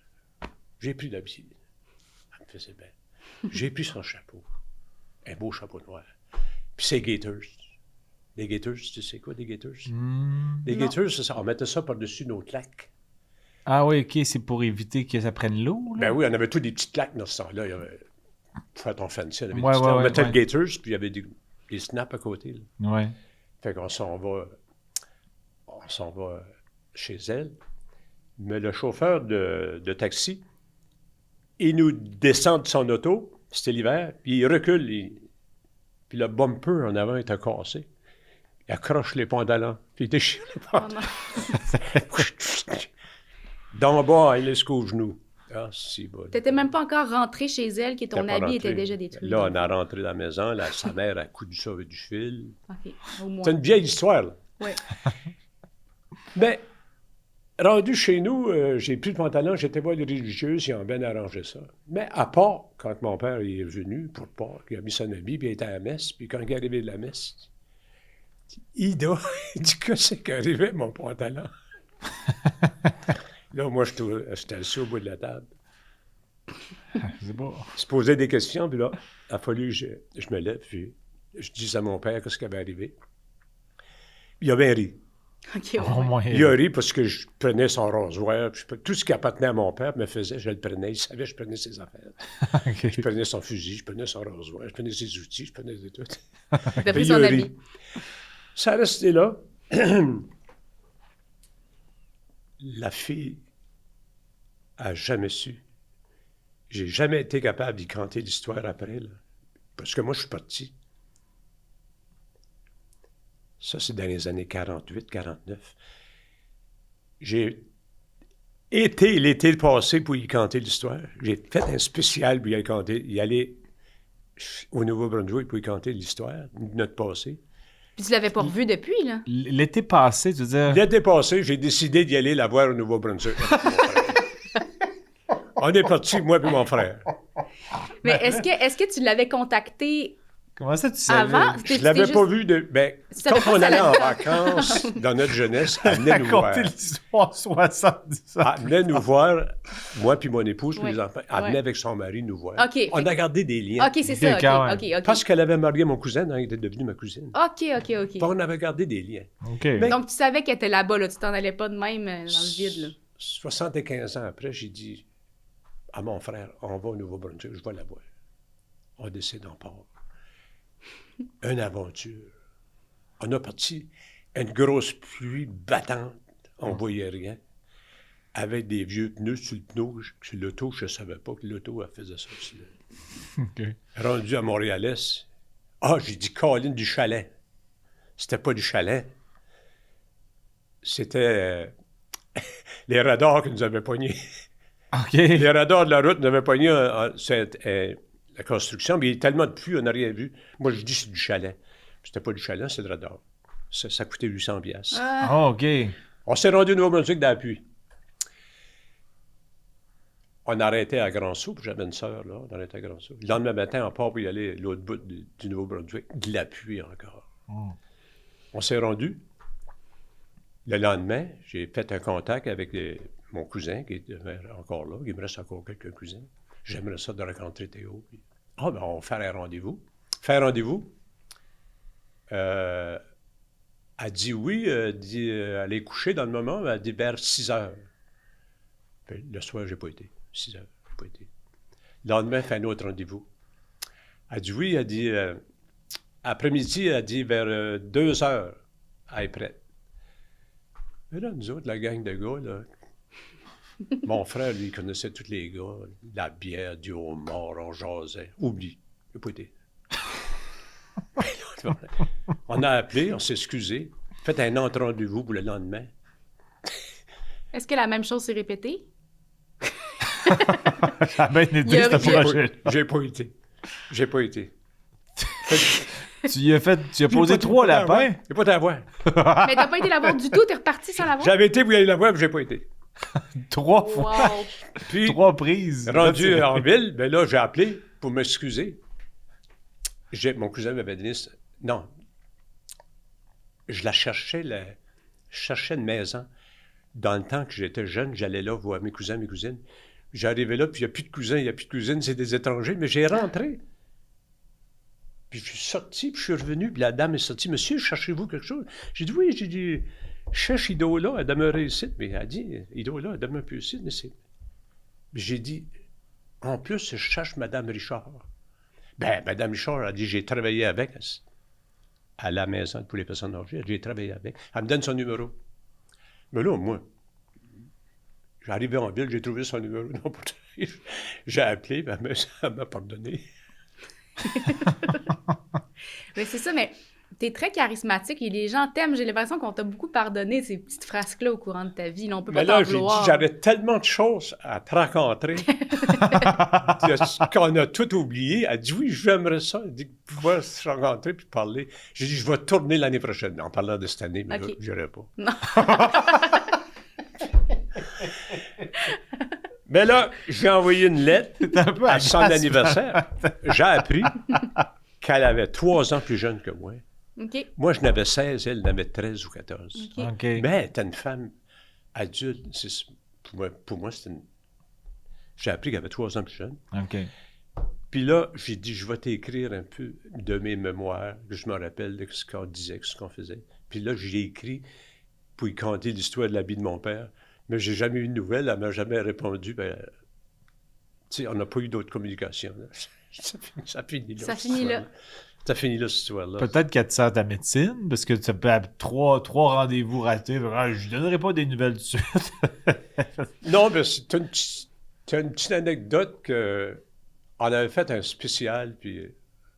J'ai pris l'habit. Elle me faisait bien. J'ai pris son chapeau. Un beau chapeau noir. Puis ses gaiters. Les gaiters, tu sais quoi, des gaiters? Les Non. gaiters, c'est ça, on mettait ça par-dessus nos claques. Ah oui, OK, c'est pour éviter que ça prenne l'eau, là? Ben oui, on avait tous des petites claques dans ce temps-là. Il y avait, pour faire ton fancy, on avait des Ouais, petites ouais, claques. On ouais, mettait ouais. le gaiters, puis il y avait des snaps à côté. Là. Ouais. Fait qu'on s'en va chez elle. Mais le chauffeur de taxi, il nous descend de son auto, c'était l'hiver, puis il recule, puis le bumper en avant était cassé. Il accroche les pantalons, puis il déchire les Oh pantalons. non. D'en bas, il est jusqu'au genou. Ah, si bon. T'étais même pas encore rentré chez elle, que ton T'es pas habit rentré. était déjà détruit. Là, on a rentré dans la maison, là, sa mère a coudu ça avec du fil. OK, au moins. C'est une vieille histoire, là. Oui. Mais, rendu chez nous, j'ai plus de pantalon, j'étais voir les religieuses, ils ont bien arrangé ça. Mais à part, quand mon père il est venu pour Pâques, il a mis son habit, puis il était à la messe, puis quand il est arrivé de la messe, Ida, il dit que c'est qu'arrivait mon pantalon. Là, moi, j'étais assis au bout de la table. C'est beau. Il se posait des questions, puis là, il a fallu que je me lève, puis je dis à mon père qu'est-ce qui avait arrivé. Il a bien ri. OK, au Au moins. moins. Il a ri parce que je prenais son rasoir, puis tout ce qui appartenait à mon père me faisait, je le prenais, il savait que je prenais ses affaires. OK. Je prenais son fusil, je prenais son rasoir, je prenais ses outils, je prenais de tout. T'as Mais pris il son a habit. ri. Ça restait là. La fille a jamais su. J'ai jamais été capable d'y canter l'histoire après, là. Parce que moi, je suis parti. Ça, c'est dans les années 48, 49. J'ai été l'été passé pour y canter l'histoire. J'ai fait un spécial pour y aller au Nouveau-Brunswick pour y canter l'histoire de notre passé. Puis tu l'avais pas revu depuis, là? L'été passé, tu veux dire... L'été passé, j'ai décidé d'y aller la voir au Nouveau-Brunswick. On est partis, moi et mon frère. Mais est-ce que tu l'avais contacté Comment ça, tu savais? avant? Je l'avais pas vu de... Ben, Tu savais quand pas on ça allait en là-dedans. vacances dans notre jeunesse, elle venait nous voir. Raconter l'histoire 70 ans. Elle venait nous voir, moi puis mon épouse, puis Ouais. les enfants. Elle Ouais. venait avec son mari nous voir. OK, On a gardé des liens. OK, c'est ça. Quand OK, OK, OK. Parce qu'elle avait marié mon cousin, hein, il était devenu ma cousine. OK, OK, Puis OK. on avait gardé des liens. OK. Mais- Donc, tu savais qu'elle était là-bas, là. Tu t'en allais pas de même dans le vide, là. 75 ans après, j'ai dit à mon frère, on va au Nouveau-Brunswick, je vais la voir. On décide, on part. Une aventure. On a parti une grosse pluie battante, on voyait rien, avec des vieux pneus sur le pneu. Sur l'auto, je ne savais pas que l'auto, elle faisait ça aussi. Là. OK. Rendu à Montréal-Est, j'ai dit Colline du chalet. C'était pas du chalet. C'était les radars qui nous avaient pognés. OK. Les radars de la route nous avaient pogné la construction, mais il y a tellement de pluie, on n'a rien vu. Moi, je dis c'est du chalet. C'était pas du chalet, c'est le radar. Ça coûtait 800 piastres. Ah, Oh, OK. On s'est rendu au Nouveau-Brunswick dans la pluie. On arrêtait à Grand-Sault, puis j'avais une sœur, là, on arrêtait à Grand-Sault. Le lendemain matin, on part pour y aller à l'autre bout du Nouveau-Brunswick. De la pluie encore. Mm. On s'est rendu. Le lendemain, j'ai fait un contact avec mon cousin, qui est encore là. Il me reste encore quelques cousins. J'aimerais ça de rencontrer Théo. Puis, ben, on va faire un rendez-vous. Faire un rendez-vous. Elle dit oui, elle est couchée dans le moment, elle dit vers 6 heures. Puis, le soir, j'ai pas été. 6 heures, j'ai pas été. Le lendemain, elle fait un autre rendez-vous. Elle dit oui, elle dit après-midi, elle dit vers 2 heures, elle est prête. Mais là, nous autres, la gang de gars, là, mon frère, lui, il connaissait tous les gars. La bière, du homard, on jasait. Oublie. Il n'a pas été. On a appelé, on s'est excusé, fait un autre rendez-vous pour le lendemain. Est-ce que la même chose s'est répétée? Ça a bien été, Il y a- ce projet. J'ai pas été. J'ai pas été. Tu as posé 3 lapins. J'ai pas été la voir. Mais t'as pas été la voir du tout, t'es reparti sans la voir? J'avais été pour y aller la voir, mais j'ai pas été. 3 fois. Wow! Puis, 3 prises. rendu Là, en ville, ben là, j'ai appelé pour m'excuser. Mon cousin m'avait donné... Non. Je cherchais une maison. Dans le temps que j'étais jeune, j'allais là voir mes cousins, mes cousines. J'arrivais là, puis il n'y a plus de cousins, il n'y a plus de cousines, c'est des étrangers. Mais j'ai rentré. Puis je suis sorti, puis je suis revenu, puis la dame est sortie. « Monsieur, cherchez-vous quelque chose? » J'ai dit « Oui, j'ai dit, je cherche Idola, elle demeurait ici. » Mais elle a dit « Idola, elle demeure plus ici. » Mais c'est... J'ai dit « En plus, je cherche Mme Richard. » Ben, Mme Richard a dit « J'ai travaillé avec à la maison pour les personnes âgées. J'ai travaillé avec. » Elle me donne son numéro. Mais là, moi, j'arrivais en ville, j'ai trouvé son numéro. Non, j'ai appelé, ben, elle m'a pardonné. Mais c'est ça, mais t'es très charismatique et les gens t'aiment. J'ai l'impression qu'on t'a beaucoup pardonné ces petites frasques-là au courant de ta vie. Là, on peut Mais pas là, t'en j'ai vouloir. dit, j'avais tellement de choses à te rencontrer qu'on a tout oublié. Elle dit, oui, j'aimerais ça. Elle dit, pouvoir se rencontrer puis parler. J'ai dit, je vais tourner l'année prochaine en parlant de cette année, mais OK. là, je n'irai pas. Non. Mais là, j'ai envoyé une lettre C'est un peu à son agaçant. anniversaire. J'ai appris qu'elle avait 3 ans plus jeune que moi. OK. Moi, je n'avais 16, elle en avait 13 ou 14. OK. OK. Mais elle était une femme adulte. Pour moi, c'était une... J'ai appris qu'elle avait 3 ans plus jeune. OK. Puis là, j'ai dit, je vais t'écrire un peu de mes mémoires, que je me rappelle de ce qu'on disait, ce qu'on faisait. Puis là, j'ai écrit pour lui conter l'histoire de la vie de mon père. Mais j'ai jamais eu de nouvelles, elle m'a jamais répondu. Ben, tu sais, on n'a pas eu d'autres communications. Là. Ça finit là. Ça cette finit là. histoire-là. Ça finit là, cette histoire-là. Peut-être qu'elle te sert ta médecine, parce que tu as 3 rendez-vous ratés. Je ne donnerai pas des nouvelles tout de suite. Non, mais c'est une petite anecdote que on avait fait un spécial, puis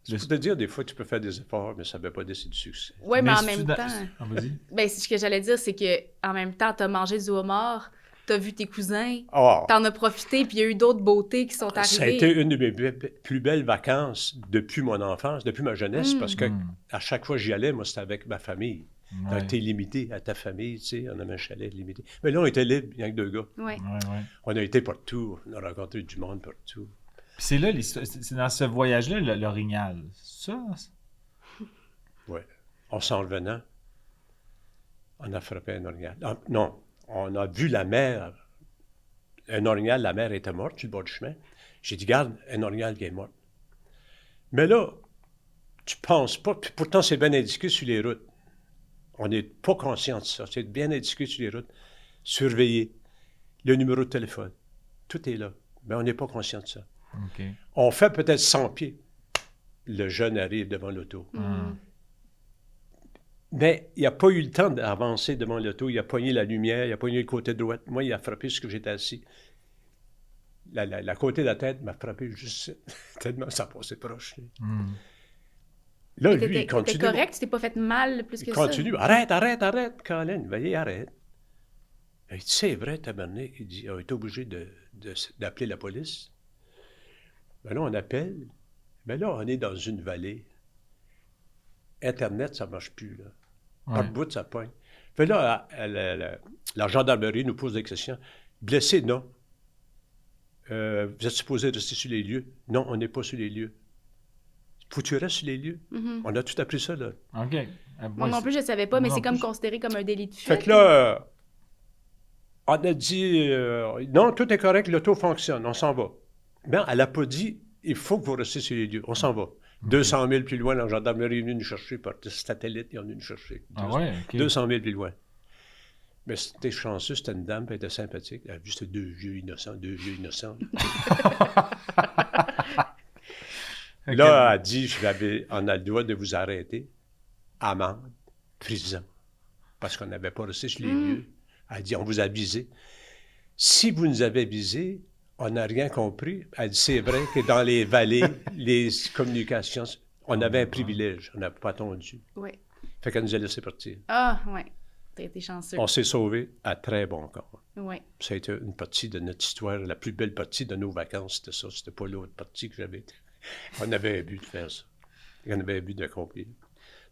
c'est pour te dire, des fois, tu peux faire des efforts, mais ça ne veut pas dire que c'est du succès. Oui, mais en c'est-tu même dans- temps... Ah, vas-y. Ben, ce que j'allais dire, c'est que en même temps, t'as mangé du homard, t'as vu tes cousins, Ah, t'en as profité, puis il y a eu d'autres beautés qui sont arrivées. ça a été une de mes plus belles vacances depuis mon enfance, depuis ma jeunesse, parce que à chaque fois que j'y allais, moi, c'était avec ma famille. Ouais. T'es limité à ta famille, tu sais, on avait un chalet limité. Mais là, on était libre, il n'y a que 2 gars. Ouais. Ouais. On a été partout, on a rencontré du monde partout. Puis c'est là, c'est dans ce voyage-là, l'orignal. C'est ça? Ouais. En s'en revenant, on a frappé un orignal. Ah, non, on a vu la mer. Un orignal, la mer était morte sur le bord du chemin. J'ai dit, garde, un orignal qui est mort. Mais là, tu penses pas, puis pourtant c'est bien indiqué sur les routes. On n'est pas conscient de ça. C'est bien indiqué sur les routes. Surveiller. Le numéro de téléphone. Tout est là. Mais on n'est pas conscient de ça. OK. On fait peut-être 100 pieds. Le jeune arrive devant l'auto. Mais il n'a pas eu le temps d'avancer devant l'auto. Il a pogné la lumière, il a pogné le côté droit. Moi, il a frappé ce que j'étais assis. La côté de la tête m'a frappé juste tellement ça passait proche. Là, lui, il T'étais continue. correct, tu t'es pas fait mal plus que Il ça. continue. Arrête, Colin. Veuillez, arrête. Il dit, c'est vrai, tabarnak. Il dit, on est obligé d'appeler la police. Ben là, on appelle. Ben là, on est dans une vallée. Internet, ça ne marche plus, là. Par bout, ça pogne. Fait là, la gendarmerie nous pose des questions. Blessé, non. Vous êtes supposé rester sur les lieux? Non, on n'est pas sur les lieux. Faut que tu restes sur les lieux. On a tout appris ça, là. OK. Moi non plus, je savais pas, mais Moi c'est non comme plus. considéré comme un délit de fuite. Fait que là, on a dit, non, tout est correct, l'auto fonctionne, on s'en va. Mais elle n'a pas dit, il faut que vous restiez sur les lieux, on s'en va. 200 000 plus loin, la gendarmerie est venue nous chercher par satellite, ils ont venu nous chercher. Ah ouais, OK. 200 000 plus loin. Mais c'était chanceux, c'était une dame, puis elle était sympathique. Elle a vu, c'était deux vieux innocents. OK. Là, elle a dit, on a le droit de vous arrêter. Amende, prison. Parce qu'on n'avait pas resté sur les lieux. Elle a dit, on vous a visé. Si vous nous avez visé, on n'a rien compris. Elle dit, c'est vrai que dans les vallées, les communications, On avait un privilège, on n'a pas attendu. Oui. Fait qu'elle nous a laissé partir. Ah, oui. T'as été chanceux. On s'est sauvés à très bon corps. Oui. Ça a été une partie de notre histoire, la plus belle partie de nos vacances, c'était ça. C'était pas l'autre partie que j'avais été. On avait un but de faire ça. On avait un but d'accomplir.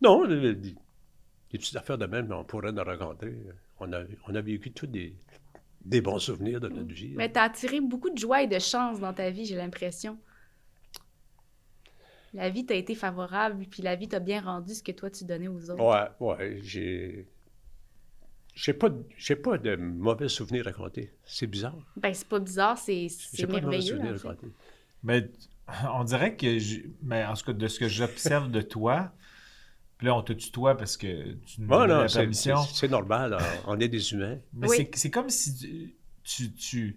Non, des petites affaires de même, on pourrait nous rencontrer. On a vécu tous des bons souvenirs de notre vie. Mais t'as attiré beaucoup de joie et de chance dans ta vie, j'ai l'impression. La vie t'a été favorable, puis la vie t'a bien rendu ce que toi, tu donnais aux autres. Ouais, j'ai pas de mauvais souvenirs à raconter. C'est bizarre. Ben, c'est pas bizarre, c'est J'ai pas de mauvais merveilleux. souvenirs En à fait. raconter. Mais on dirait que, mais en tout cas, de ce que j'observe de toi, puis là, on te tutoie parce que tu nous Non, donnes non, la permission. c'est normal. On est des humains. Mais Oui. c'est comme si tu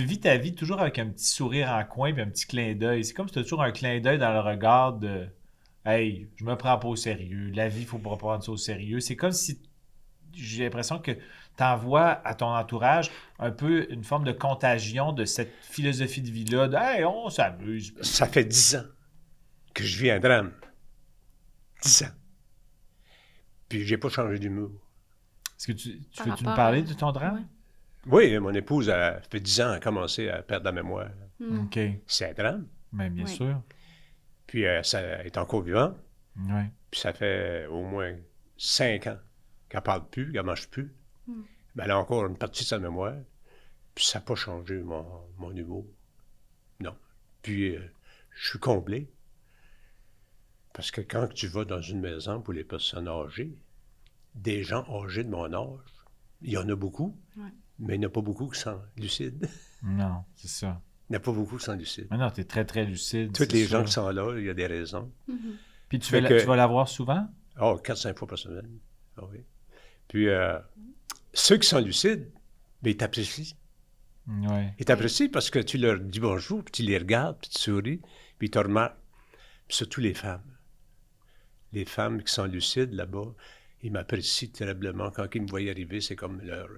vis ta vie toujours avec un petit sourire en coin puis un petit clin d'œil. C'est comme si tu as toujours un clin d'œil dans le regard de « Hey, je me prends pas au sérieux. La vie, il faut pas prendre ça au sérieux. » C'est comme si j'ai l'impression que tu envoies à ton entourage un peu une forme de contagion de cette philosophie de vie-là de « Hey, on s'amuse. » Ça fait 10 ans que je vis un drame. 10 ans. Puis j'ai pas changé d'humour. Est-ce que tu Par veux-tu nous rapport parler à- de ton drame? Ouais. Oui, mon épouse, a fait 10 ans, a commencé à perdre la mémoire. Hmm. OK. C'est un drame. Mais bien Oui. sûr. Puis ça est encore vivant. Oui. Puis ça fait au moins 5 ans qu'elle parle plus, qu'elle mange plus. Hmm. Mais elle a encore une partie de sa mémoire. Puis ça n'a pas changé mon humour. Non. Puis je suis comblé. Parce que quand tu vas dans une maison pour les personnes âgées, des gens âgés de mon âge, il y en a beaucoup, Ouais. mais il n'y en a pas beaucoup qui sont lucides. Non, c'est ça. Il n'y en a pas beaucoup qui sont lucides. Mais non, tu es très, très lucide. Tous c'est les sûr. gens qui sont là, il y a des raisons. Mhm. Puis tu Fait vas, que- tu vas la voir souvent? Oh, 4-5 fois par semaine. Ah oui. Puis ceux qui sont lucides, bien, ils t'apprécient. Oui. Ils t'apprécient parce que tu leur dis bonjour, puis tu les regardes, puis tu souris, puis ils te remarquent. Puis surtout les femmes. Les femmes qui sont lucides là-bas, ils m'apprécient terriblement. Quand ils me voient arriver, c'est comme leur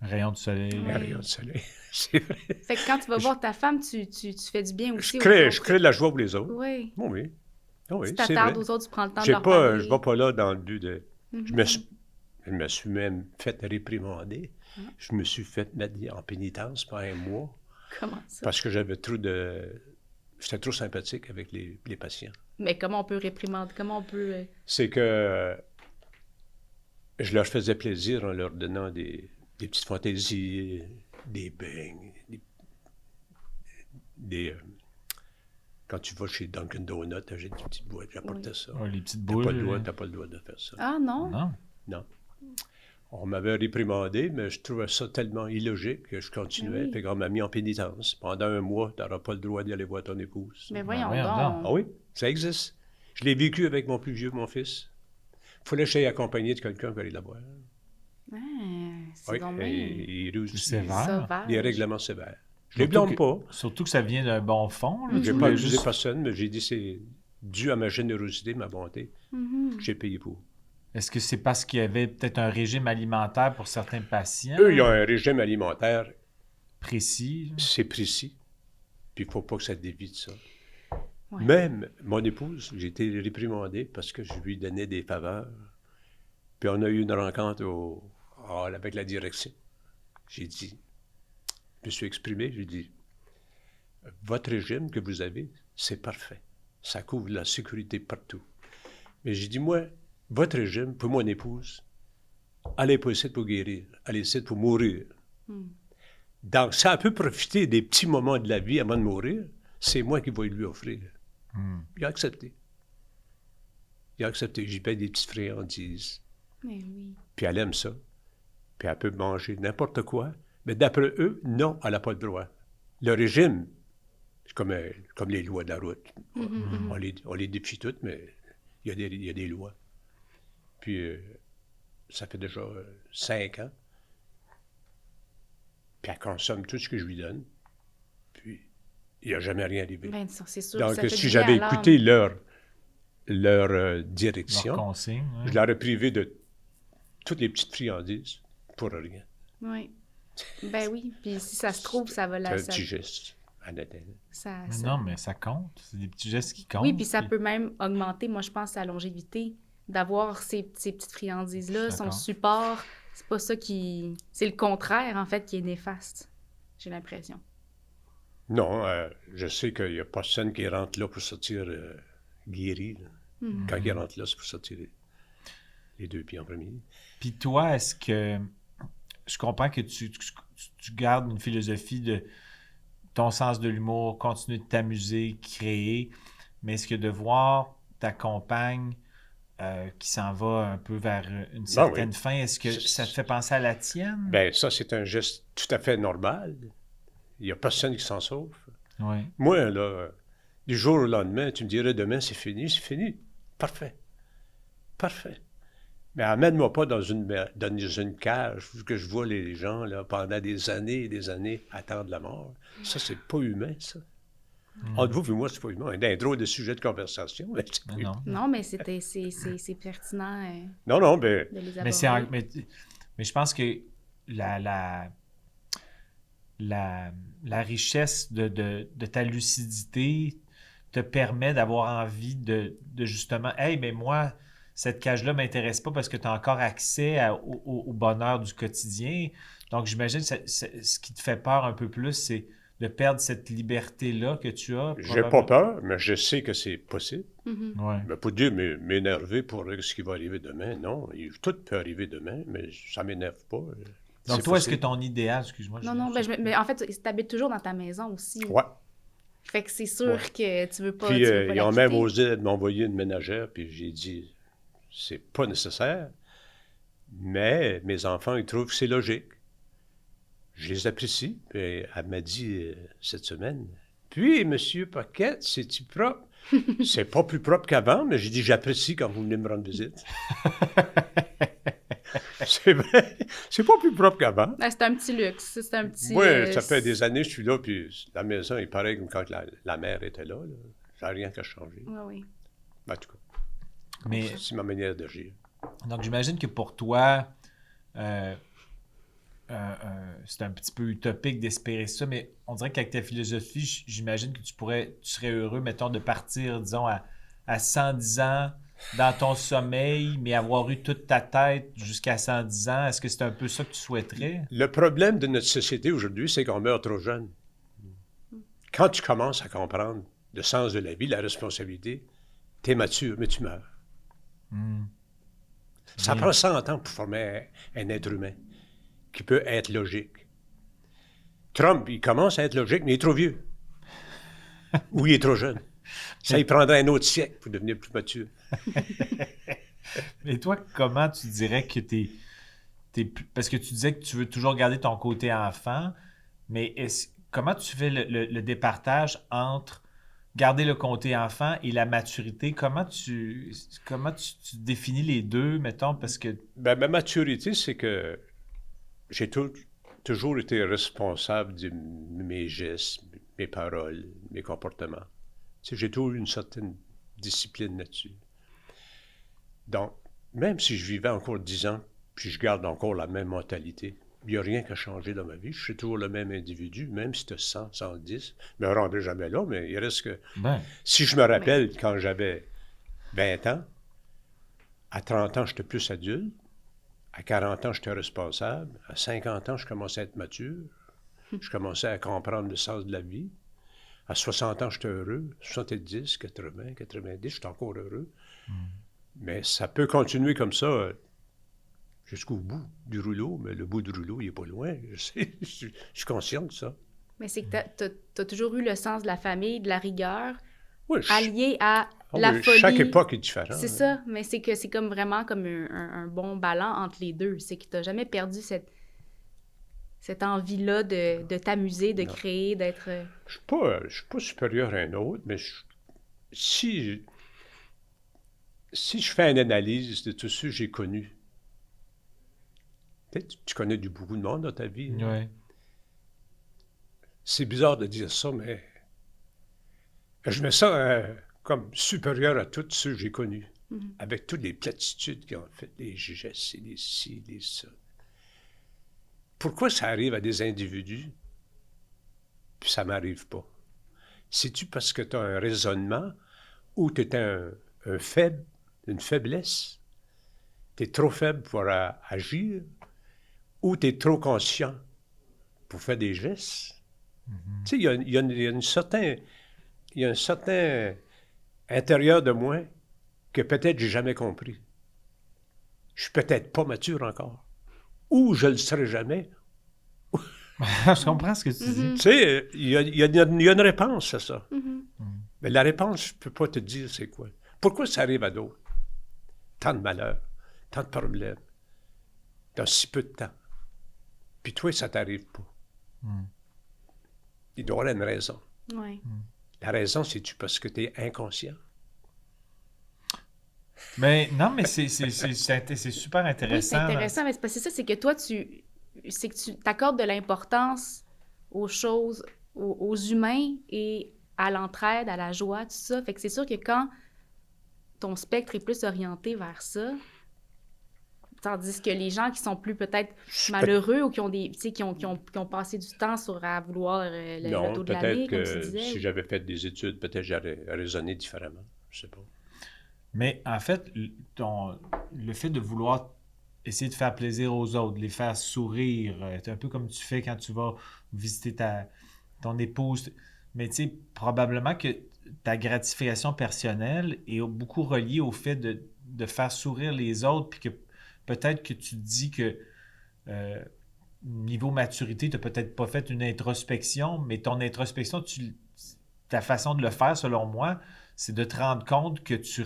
Rayon de soleil. Ouais. rayon de soleil. C'est vrai. Fait que quand tu vas voir ta femme, tu fais du bien aussi Je aux crée autres. de la joie pour les autres. Oui. Oh oui. Oh oui, Tu c'est t'attardes vrai. aux autres, tu prends le temps de Je leur parler. ne vais pas là dans le but de... Mhm. Je me suis même fait réprimander. Je me suis fait mettre en pénitence pendant un mois Comment ça? parce que j'avais trop de... J'étais trop sympathique avec les patients. Mais comment on peut réprimander? Comment on peut... C'est que je leur faisais plaisir en leur donnant des petites fantaisies, des beignes, quand tu vas chez Dunkin' Donuts, j'ai des petites boîtes, j'apportais ça. Ouais, les petites T'as boules. pas le droit de faire ça. Ah non? Non. Non. On m'avait réprimandé, mais je trouvais ça tellement illogique que je continuais. Oui. Puis on m'a mis en pénitence. Pendant un mois, tu n'auras pas le droit d'y aller voir ton épouse. Mais voyons voyons donc. Ah oui, ça existe. Je l'ai vécu avec mon plus vieux, mon fils. Il fallait que j'aille accompagné de quelqu'un pour aller la voir. Ah, c'est Oui, donc et bien il use C'est sévère. sauvage. des règlements sévères. Je les Surtout blâme que- pas. Surtout que ça vient d'un bon fond. Là. Mhm. Tu J'ai voulais pas accusé juste- personne, mais j'ai dit c'est dû à ma générosité, ma bonté. Mhm. J'ai payé pour. Est-ce que c'est parce qu'il y avait peut-être un régime alimentaire pour certains patients? Eux, ils ont un régime alimentaire, Précis. c'est précis. Puis il ne faut pas que ça dévie de ça. Ouais. Même mon épouse, j'ai été réprimandé parce que je lui donnais des faveurs. Puis on a eu une rencontre avec la direction. J'ai dit, je me suis exprimé, j'ai dit, votre régime que vous avez, c'est parfait. Ça couvre la sécurité partout. Mais j'ai dit, moi, votre régime, pour mon épouse, elle n'est pas ici pour guérir, elle est ici pour mourir. Hmm. Donc, ça peut profiter des petits moments de la vie avant de mourir, c'est moi qui vais lui offrir. Hmm. Il a accepté. Il a accepté. J'y paye des petites friandises. Mais oui. Puis elle aime ça. Puis elle peut manger n'importe quoi. Mais d'après eux, non, elle n'a pas le droit. Le régime, c'est comme les lois de la route. Mhm, On les défie toutes, mais il y a des lois. Puis ça fait déjà 5 ans. Puis elle consomme tout ce que je lui donne. Puis il n'y a jamais rien arrivé. Ben, ça, c'est sûr. Donc, ça fait si du j'avais bien à écouté l'âme. leur direction, Leur consigne. ouais. je l'aurais privé de toutes les petites friandises pour rien. Oui. Ben oui. Puis si ça se trouve, ça va C'est la... un ça- petit geste. Anodin. Mais non, mais ça compte. C'est des petits gestes qui comptent. Oui, puis ça peut même augmenter, moi, je pense, sa longévité, d'avoir ces petites friandises-là, son D'accord. support. C'est pas ça qui... C'est le contraire, en fait, qui est néfaste, j'ai l'impression. Non, je sais qu'il n'y a personne qui rentre là pour sortir guéri. Là. Quand il rentre là, c'est pour sortir les 2 pieds en premier. Puis toi, est-ce que... Je comprends que tu gardes une philosophie de ton sens de l'humour, continuer de t'amuser, créer, mais est-ce que de voir ta compagne qui s'en va un peu vers une certaine fin, est-ce que ça te fait penser à la tienne? Bien, ça, c'est un geste tout à fait normal. Il n'y a personne qui s'en sauve. Oui. Moi, là, du jour au lendemain, tu me dirais demain, c'est fini. Parfait. Parfait. Mais amène-moi pas dans une cage où que je vois les gens là, pendant des années et des années attendre la mort. Ça, c'est pas humain, ça. Entre vous et moi, c'est pas humain. C'est un drôle de sujet de conversation. Mais c'est pas humain. Non, mais c'est pertinent Non, mais... de les Mais, aborder. mais je pense que la richesse de ta lucidité te permet d'avoir envie de justement, hey, mais moi, cette cage-là ne m'intéresse pas parce que tu as encore accès au bonheur du quotidien. Donc, j'imagine que ce qui te fait peur un peu plus, c'est de perdre cette liberté-là que tu as. J'ai pas peur, mais je sais que c'est possible. Ouais. Mais pas dire m'énerver pour ce qui va arriver demain. Non, tout peut arriver demain, mais ça m'énerve pas. Donc, toi, est-ce que ton idéal, excuse-moi. Non, mais en fait, tu habites toujours dans ta maison aussi. Ouais. Fait que c'est sûr que tu veux pas. Puis, tu veux pas ils la ont même quitter. osé m'envoyer une ménagère, puis j'ai dit, c'est pas nécessaire, mais mes enfants, ils trouvent que c'est logique. Je les apprécie. Puis elle m'a dit cette semaine, puis, Monsieur Paquette, c'est-tu propre? C'est pas plus propre qu'avant, mais j'ai dit, j'apprécie quand vous venez me rendre visite. C'est vrai, c'est pas plus propre qu'avant. Ah, c'est un petit luxe. C'est un petit. Oui, ça fait des années que je suis là, puis la maison est pareille comme quand la mère était là. Ça n'a rien qu'à changer. Oui. En tout cas, Mais, c'est ma manière d'agir. donc, j'imagine que pour toi, c'est un petit peu utopique d'espérer ça, mais on dirait qu'avec ta philosophie, j'imagine que tu serais heureux, mettons, de partir, disons, à 110 ans dans ton sommeil, mais avoir eu toute ta tête jusqu'à 110 ans. Est-ce que c'est un peu ça que tu souhaiterais? Le problème de notre société aujourd'hui, c'est qu'on meurt trop jeune. Quand tu commences à comprendre le sens de la vie, la responsabilité, t'es mature, mais tu meurs. Ça prend 100 ans pour former un être humain qui peut être logique. Trump, il commence à être logique, mais il est trop vieux. Ou il est trop jeune. Ça, il prendrait un autre siècle pour devenir plus mature. Mais toi, comment tu dirais que parce que tu disais que tu veux toujours garder ton côté enfant, mais comment tu fais le départage entre garder le côté enfant et la maturité? Comment tu définis les deux, mettons, parce que... Ben, ma maturité, c'est que j'ai toujours été responsable de mes gestes, mes paroles, mes comportements. Tu sais, j'ai toujours eu une certaine discipline là-dessus. Donc, même si je vivais encore 10 ans, puis je garde encore la même mentalité, il n'y a rien qui a changé dans ma vie. Je suis toujours le même individu, même si tu as 100, 110. Je ne me rendrai jamais là, mais il reste que... Si je me rappelle quand j'avais 20 ans, à 30 ans, j'étais plus adulte. À 40 ans, j'étais responsable. À 50 ans, je commençais à être mature. Je commençais à comprendre le sens de la vie. À 60 ans, j'étais heureux. 70, 80, 90, j'étais encore heureux. Mais ça peut continuer comme ça jusqu'au bout du rouleau. Mais le bout du rouleau, il n'est pas loin. Je sais, je suis conscient de ça. Mais c'est que t'as toujours eu le sens de la famille, de la rigueur, Oui, allié à la folie. Chaque époque est différente. C'est ça, mais c'est que c'est comme vraiment comme un bon ballon entre les deux. C'est que t'as jamais perdu cette envie-là de t'amuser, de créer, d'être... Je ne suis pas supérieur à un autre, mais si je fais une analyse de tout ce que j'ai connu, peut-être tu connais beaucoup de monde dans ta vie. Hein? Oui. C'est bizarre de dire ça, mais je me sens comme supérieur à tous ceux que j'ai connus, avec toutes les platitudes qu'ils ont fait, les gestes, les ci, les ça. Pourquoi ça arrive à des individus, puis ça ne m'arrive pas? C'est-tu parce que tu as un raisonnement ou tu es un faible, une faiblesse? Tu es trop faible pour agir ou tu es trop conscient pour faire des gestes? Tu sais, il y a un certain intérieur de moi que peut-être j'ai jamais compris. Je suis peut-être pas mature encore. Ou je le serai jamais. Je comprends ce que tu dis. Tu sais, il y a une réponse à ça. Mais la réponse, je peux pas te dire c'est quoi. Pourquoi ça arrive à d'autres? Tant de malheurs, tant de problèmes, dans si peu de temps. Puis toi, ça t'arrive pas. Il doit y avoir une raison. Ouais. La raison, c'est-tu parce que tu es inconscient? Mais non, mais c'est super Oui, intéressant. c'est intéressant, mais c'est parce que c'est ça, c'est que toi, tu t'accordes de l'importance aux choses, aux humains et à l'entraide, à la joie, tout ça. Fait que c'est sûr que quand ton spectre est plus orienté vers ça, tandis que les gens qui sont plus peut-être malheureux ou qui ont qui ont passé du temps à vouloir le dos de l'année, comme tu que disais. si j'avais fait des études, peut-être j'aurais raisonné différemment. Je sais pas. Mais en fait, le fait de vouloir essayer de faire plaisir aux autres, de les faire sourire, c'est un peu comme tu fais quand tu vas visiter ton épouse. Mais tu sais, probablement que ta gratification personnelle est beaucoup reliée au fait de faire sourire les autres, puis que peut-être que tu te dis que niveau maturité, tu n'as peut-être pas fait une introspection, mais ton introspection, ta façon de le faire, selon moi, c'est de te rendre compte que tu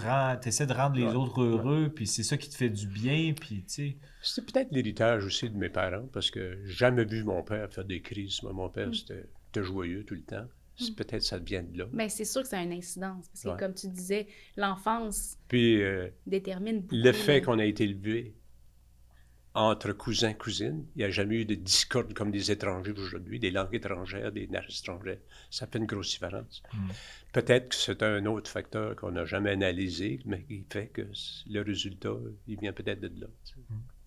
essaies de rendre les autres heureux, puis c'est ça qui te fait du bien, puis tu sais... C'était peut-être l'héritage aussi de mes parents, parce que j'ai jamais vu mon père faire des crises. Moi, mon père, c'était joyeux tout le temps. Peut-être ça vient de là. Mais c'est sûr que c'est une incidence, parce que Ouais. comme tu disais, l'enfance Puis détermine beaucoup. le fait qu'on a été élevé entre cousins, cousines, il n'y a jamais eu de discorde comme des étrangers aujourd'hui, des langues étrangères, des nations étrangères. Ça fait une grosse différence. Peut-être que c'est un autre facteur qu'on n'a jamais analysé, mais qui fait que le résultat, il vient peut-être de là. Tu sais.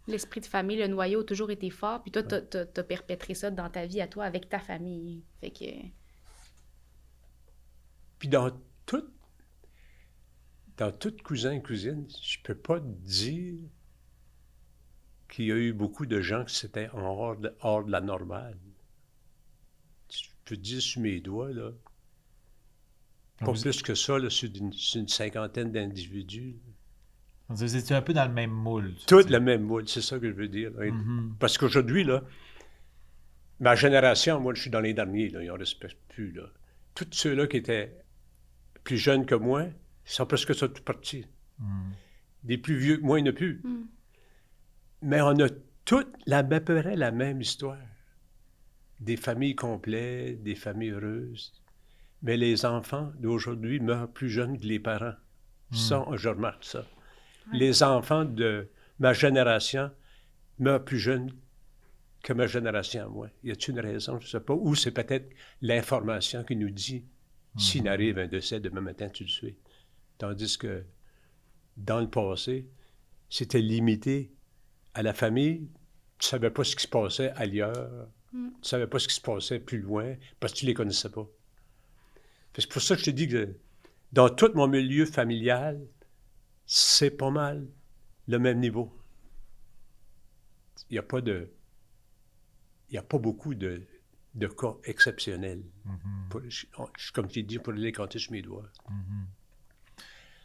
L'esprit de famille, le noyau a toujours été fort, puis toi, t'as perpétré ça dans ta vie à toi, avec ta famille. Fait que... Puis dans tout cousin et cousine, je peux pas te dire qu'il y a eu beaucoup de gens qui étaient hors de la normale. Je peux te dire sur mes doigts, là, pas plus que ça, là, sur une cinquantaine d'individus. Vous étiez un peu dans le même moule. Tout le même moule, c'est ça que je veux dire. Là. Parce qu'aujourd'hui, là, ma génération, moi, je suis dans les derniers, là, ils n'en respectent plus. Là. Tous ceux-là qui étaient plus jeunes que moi, ils sont presque ça tout partis. Des plus vieux que moi, il n'y en a plus. Mais on a toutes à peu près la même histoire. Des familles complètes, des familles heureuses. Mais les enfants d'aujourd'hui meurent plus jeunes que les parents. Ça, je remarque ça. Ouais. Les enfants de ma génération meurent plus jeunes que ma génération à moi. Y a-t-il une raison? Je ne sais pas. Ou c'est peut-être l'information qui nous dit s'il arrive un décès demain matin, tu le sais. Tandis que dans le passé, c'était limité à la famille. Tu ne savais pas ce qui se passait ailleurs. Tu ne savais pas ce qui se passait plus loin parce que tu ne les connaissais pas. C'est pour ça que je te dis que dans tout mon milieu familial, c'est pas mal le même niveau. Il n'y a pas beaucoup de cas exceptionnels. Comme tu dis, pour les compter sur mes doigts.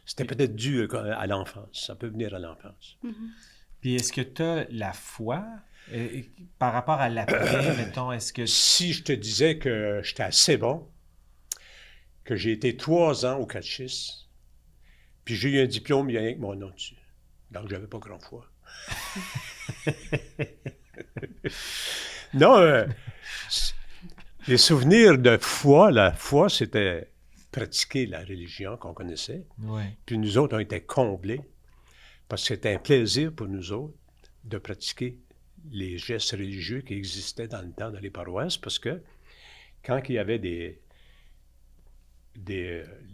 C'était peut-être dû à l'enfance. Ça peut venir à l'enfance. Puis est-ce que tu as la foi par rapport à l'après, mettons, est-ce que... Si je te disais que j'étais assez bon, que j'ai été 3 ans au catéchisme, puis j'ai eu un diplôme, il y a rien que mon nom dessus. Donc, j'avais pas grand foi. Non, les souvenirs de foi, la foi, c'était pratiquer la religion qu'on connaissait. Ouais. Puis nous autres, on était comblés, parce que c'était un plaisir pour nous autres de pratiquer les gestes religieux qui existaient dans le temps dans les paroisses, parce que quand il y avait des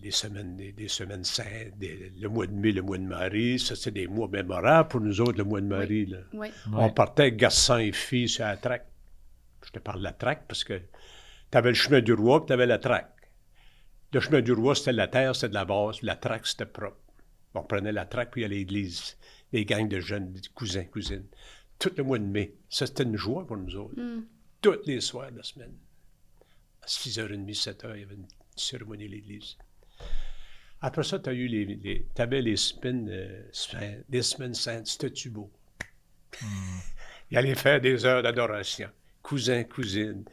semaines saintes, le mois de mai, le mois de Marie, ça c'est des mois mémorables pour nous autres, le mois de Marie. Là. Oui. On partait garçons et filles sur la traque. Je te parle de la traque parce que tu avais le chemin du roi et tu avais la traque. Le chemin du roi, c'était de la terre, c'était de la base. La traque, c'était propre. On prenait la traque, puis il y a l'église. Les gangs de jeunes, des cousins, cousines. Tout le mois de mai. Ça, c'était une joie pour nous autres. Tous les soirs de la semaine. À 6h30, 7h, il y avait une cérémonie à l'église. Après ça, tu as eu t'avais les semaines saintes. C'était-tu beau? Il allait faire des heures d'adoration. Cousins, cousines,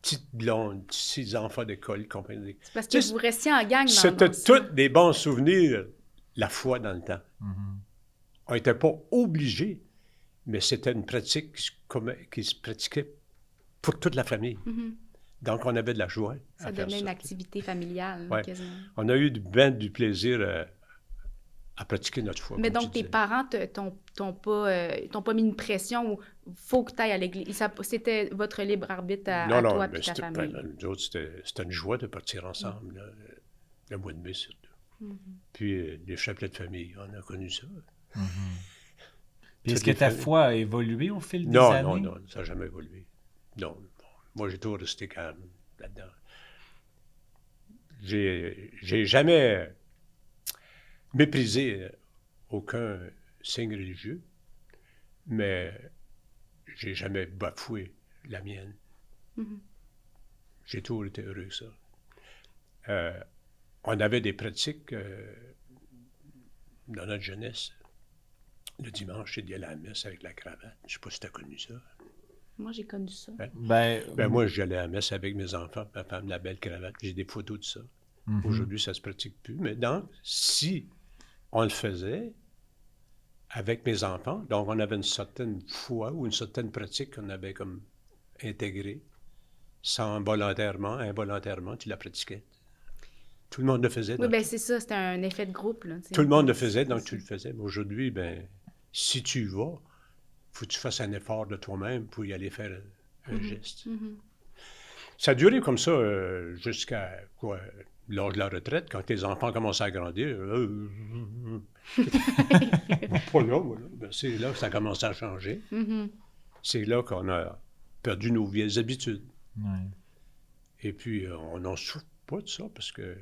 petites blondes, petits enfants d'école, compagnie. C'est parce que vous restiez en gang dans C'était ça. tous des bons souvenirs, la foi dans le temps. On n'était pas obligés, mais c'était une pratique qui se pratiquait pour toute la famille. Donc, on avait de la joie. Ça devenait une activité familiale, Ouais. quasiment. On a eu du plaisir à pratiquer notre foi. Mais comme donc, tu tes disais. parents t'ont pas mis une pression où faut que tu ailles à l'église. C'était votre libre arbitre à toi et mais ta famille. nous autres, c'était une joie de partir ensemble, là, le mois de mai surtout. Puis les chapelets de famille, on a connu ça. Puis est-ce Toutes que les ta familles. foi a évolué au fil des Non, années? non, ça n'a jamais évolué. Non. Moi, j'ai toujours resté calme là-dedans. J'ai jamais méprisé aucun signe religieux, mais j'ai jamais bafoué la mienne. J'ai toujours été heureux, ça. On avait des pratiques dans notre jeunesse. Le dimanche, c'est d'y aller à la messe avec la cravate. Je ne sais pas si tu as connu ça. Moi, j'ai connu ça. Ben, Moi, j'allais à la messe avec mes enfants, ma femme, la belle cravate. J'ai des photos de ça. Aujourd'hui, ça ne se pratique plus. Mais donc, si on le faisait avec mes enfants, donc on avait une certaine foi ou une certaine pratique qu'on avait comme intégrée, sans involontairement, tu la pratiquais. Tout le monde le faisait. Oui, bien, c'est ça. C'était un effet de groupe. Là, Tout le monde le faisait, donc tu le faisais. Mais aujourd'hui, ben, si tu y vas, il faut que tu fasses un effort de toi-même pour y aller faire un geste. Ça a duré comme ça jusqu'à quoi? L'âge de la retraite, quand tes enfants commencent à grandir. Pas là, voilà. Ben, c'est là que ça a commencé à changer. C'est là qu'on a perdu nos vieilles habitudes. ouais. Et puis, on n'en souffre pas de ça parce que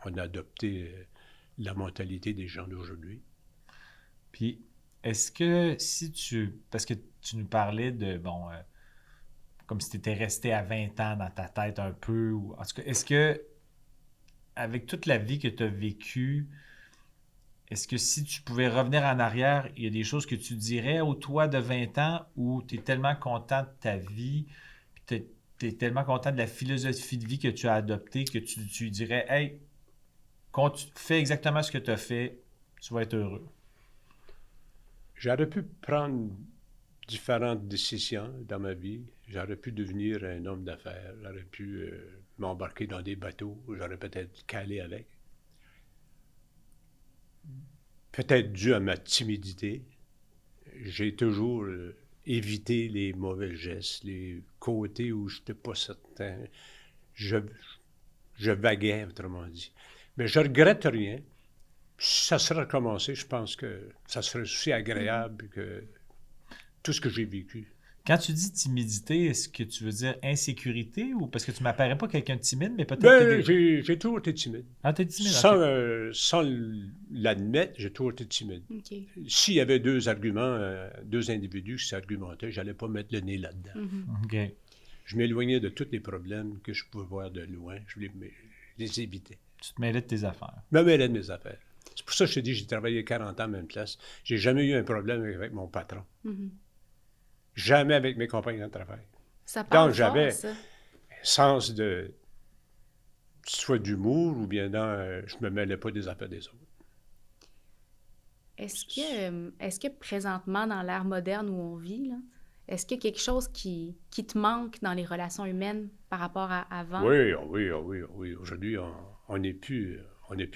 on a adopté la mentalité des gens d'aujourd'hui. Puis, est-ce que parce que tu nous parlais de, comme si tu étais resté à 20 ans dans ta tête un peu, ou en tout cas, est-ce que, avec toute la vie que tu as vécue, est-ce que si tu pouvais revenir en arrière, il y a des choses que tu dirais au toi de 20 ans où tu es tellement content de ta vie, puis tu es tellement content de la philosophie de vie que tu as adoptée que tu dirais, hey, fais exactement ce que tu as fait, tu vas être heureux. J'aurais pu prendre différentes décisions dans ma vie. J'aurais pu devenir un homme d'affaires. J'aurais pu m'embarquer dans des bateaux. J'aurais peut-être calé avec. Peut-être dû à ma timidité. J'ai toujours évité les mauvais gestes, les côtés où je n'étais pas certain. Je vaguais, autrement dit. Mais je ne regrette rien. Si ça serait recommencé, je pense que ça serait aussi agréable que tout ce que j'ai vécu. Quand tu dis timidité, est-ce que tu veux dire insécurité ou parce que tu m'apparais pas quelqu'un de timide, mais peut-être Ben, que j'ai toujours été timide. Ah, t'es timide. ok. Sans l'admettre, j'ai toujours été timide. OK. S'il y avait deux individus qui s'argumentaient, je n'allais pas mettre le nez là-dedans. OK. Je m'éloignais de tous les problèmes que je pouvais voir de loin. Je les évitais. Tu te mêlais de tes affaires. Je me mêlais de mes affaires. C'est pour ça que je te dis, j'ai travaillé 40 ans à la même place. J'ai jamais eu un problème avec mon patron. Jamais avec mes compagnons de travail. Ça parle Donc, fort, j'avais ça. un sens de soit d'humour ou bien je me mêlais pas des affaires des autres. Est-ce que présentement, dans l'ère moderne où on vit, là, est-ce qu'il y a quelque chose qui te manque dans les relations humaines par rapport à avant? Oui. Aujourd'hui, on n'est plus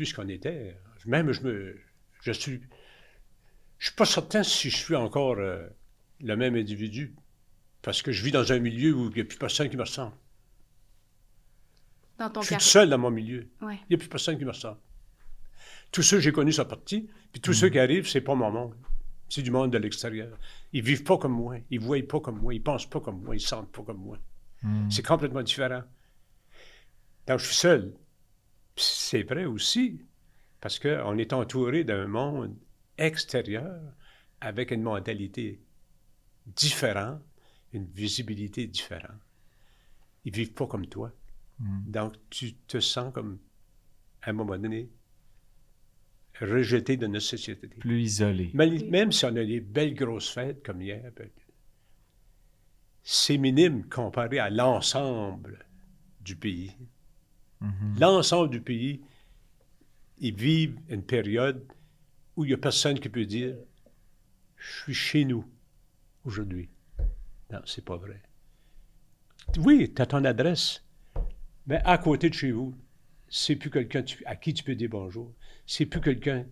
ce qu'on était. Même je suis pas certain si je suis encore le même individu, parce que je vis dans un milieu où il n'y a plus personne qui me ressemble. Dans ton Je suis tout quartier? seul dans mon milieu. Ouais. Il n'y a plus personne qui me ressemble. Tous ceux que j'ai connus sont partis, puis tous ceux qui arrivent, c'est pas mon monde. C'est du monde de l'extérieur. Ils vivent pas comme moi, ils voient pas comme moi, ils pensent pas comme moi, ils sentent pas comme moi. C'est complètement différent. Donc, je suis seul. Puis c'est vrai aussi, parce qu'on est entouré d'un monde extérieur avec une mentalité différente, une visibilité différente. Ils ne vivent pas comme toi. Donc, tu te sens comme, à un moment donné, rejeté de notre société. Plus isolé. Même si on a des belles grosses fêtes comme hier, c'est minime comparé à l'ensemble du pays. L'ensemble du pays, ils vivent une période où il n'y a personne qui peut dire « Je suis chez nous aujourd'hui ». Non, c'est pas vrai. Oui, tu as ton adresse, mais à côté de chez vous, c'est plus quelqu'un à qui tu peux dire bonjour. C'est plus quelqu'un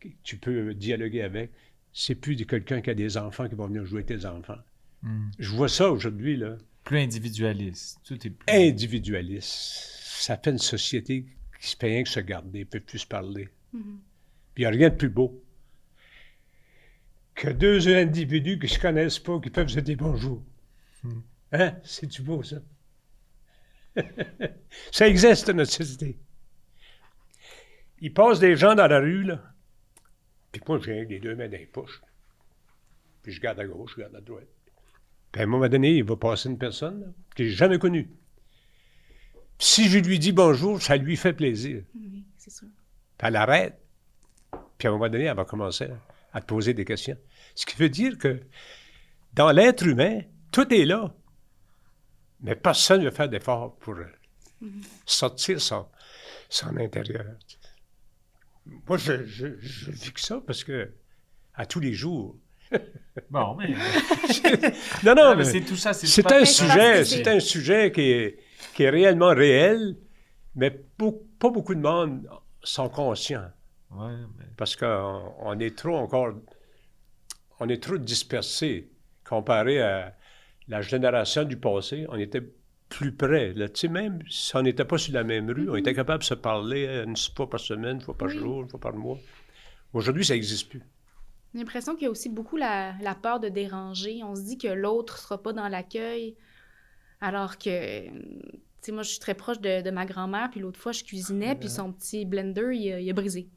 que tu peux dialoguer avec. C'est plus quelqu'un qui a des enfants qui vont venir jouer avec tes enfants. Je vois ça aujourd'hui, là. Plus individualiste. Tout est plus... Individualiste. Ça fait une société qui se fait rien que se garder, ne peut plus se parler. Puis il n'y a rien de plus beau que deux individus qui ne se connaissent pas, qui peuvent se dire bonjour. Hein? C'est-tu beau, ça? Ça existe, notre société. Il passe des gens dans la rue, là. Puis moi, j'ai les deux mains dans les poches. Puis je garde à gauche, je garde à droite. Puis à un moment donné, il va passer une personne là, que j'ai jamais connue. Si je lui dis bonjour, ça lui fait plaisir. Oui, c'est sûr. Puis elle arrête. Puis à un moment donné, elle va commencer à te poser des questions. Ce qui veut dire que dans l'être humain, tout est là. Mais personne ne veut faire d'effort pour sortir son intérieur. Moi, je vis que ça parce que à tous les jours. Bon, mais... non, mais mais c'est tout ça. c'est un sujet qui est réellement réel, mais pas beaucoup de monde sont conscients. Ouais, mais... Parce qu'on est trop dispersés comparé à la génération du passé. On était plus près. Là. Tu sais, même si on n'était pas sur la même rue, on était capable de se parler une fois par semaine, une fois par jour, une fois par mois. Aujourd'hui, ça n'existe plus. J'ai l'impression qu'il y a aussi beaucoup la peur de déranger. On se dit que l'autre ne sera pas dans l'accueil, alors que, tu sais, moi, je suis très proche de ma grand-mère, puis l'autre fois, je cuisinais, puis son petit blender, il a brisé.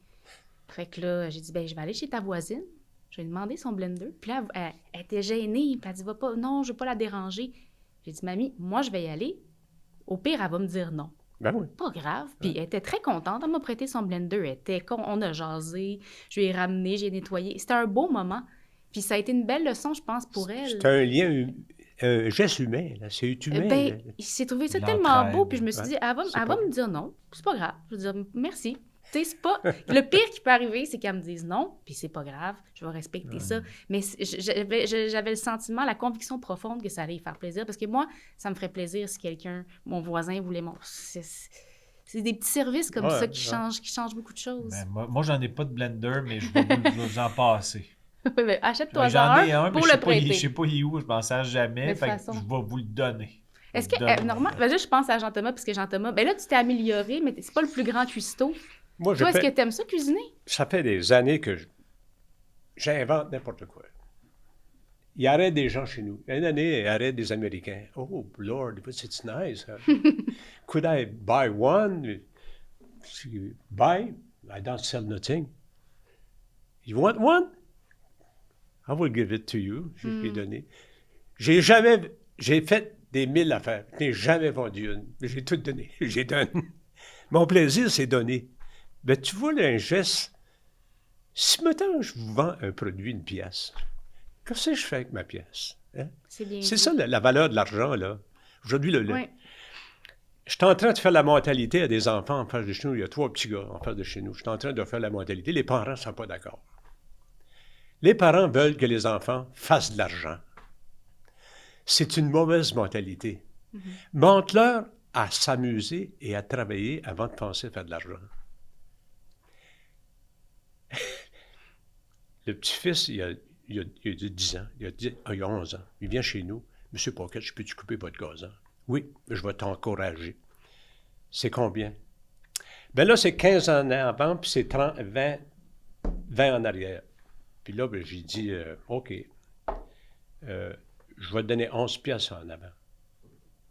Fait que là, j'ai dit, ben je vais aller chez ta voisine. Je lui ai demandé son blender. Puis là, elle était gênée, puis elle dit, va pas, non, je veux pas la déranger. J'ai dit, mamie, moi, je vais y aller. Au pire, elle va me dire non. Ben oui. Pas grave. Puis elle était très contente. Elle m'a prêté son blender. Elle était on a jasé. Je lui ai ramené, j'ai nettoyé. C'était un beau moment. Puis ça a été une belle leçon, je pense, pour elle. C'est un lien, un geste humain. Là. C'est humain. Ben, il s'est trouvé ça tellement beau. Puis je me suis dit, elle va me dire non. C'est pas grave. Je vais dire merci. Tu sais, c'est pas... Le pire qui peut arriver, c'est qu'elle me dise non, puis c'est pas grave, je vais respecter ça. Mais j'avais le sentiment, la conviction profonde que ça allait y faire plaisir, parce que moi, ça me ferait plaisir si quelqu'un, mon voisin, voulait C'est des petits services comme ça qui changent beaucoup de choses. Ben, moi, j'en ai pas de blender, mais je vais vous en passer. Ben, achète-toi J'en ai un, pour mais le prêter. Je sais pas où, je m'en sers jamais, fait que je vais vous le donner. Est-ce que, normalement, je pense à Jean-Thomas, parce que Jean-Thomas, ben là, tu t'es amélioré, mais c'est pas le plus grand cuistot. Moi, toi, est-ce que tu aimes ça, cuisiner? Ça fait des années que j'invente n'importe quoi. Il y aurait des gens chez nous. Une année, il y aurait des Américains. Oh, Lord, it's nice. Could I buy one? Buy? I don't sell nothing. You want one? I will give it to you. Je l'ai donné. J'ai fait des 1000 affaires. Je n'ai jamais vendu une. J'ai tout donné. J'ai donné. Mon plaisir, c'est donner. Ben, tu vois, là, un geste, si maintenant je vous vends un produit, une pièce, qu'est-ce que je fais avec ma pièce? Hein? C'est ça la valeur de l'argent, là. Aujourd'hui, je suis en train de faire la mentalité à des enfants en face de chez nous. Il y a 3 petits gars en face de chez nous. Je suis en train de faire la mentalité. Les parents ne sont pas d'accord. Les parents veulent que les enfants fassent de l'argent. C'est une mauvaise mentalité. Montre-leur à s'amuser et à travailler avant de penser à faire de l'argent. Le petit-fils, il a 10 ans, il a 11 ans. Il vient chez nous. « Monsieur Pocket, je peux-tu couper votre gazon? »« Oui, je vais t'encourager. » C'est combien? Ben là, c'est 15 ans en avant, puis c'est 20 en arrière. Puis là, ben, j'ai dit, OK, je vais te donner 11 piastres en avant.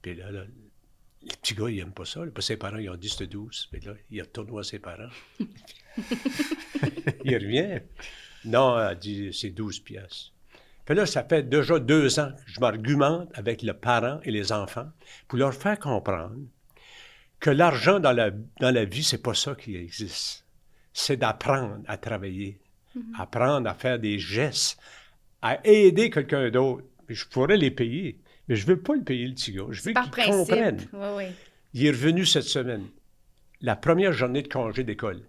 Puis là, Les petits gars, ils n'aiment pas ça. Là. Ses parents, ils ont dit c'était 12. Mais là, il retourne voir ses parents. Il revient. Non, elle dit c'est 12 piastres. Puis là, ça fait déjà 2 ans que je m'argumente avec les parents et les enfants pour leur faire comprendre que l'argent dans la vie, c'est pas ça qui existe. C'est d'apprendre à travailler, apprendre à faire des gestes, à aider quelqu'un d'autre. Je pourrais les payer, mais je ne veux pas le payer, le petit gars. Je veux qu'il comprenne. Oui, oui. Il est revenu cette semaine, la première journée de congé d'école.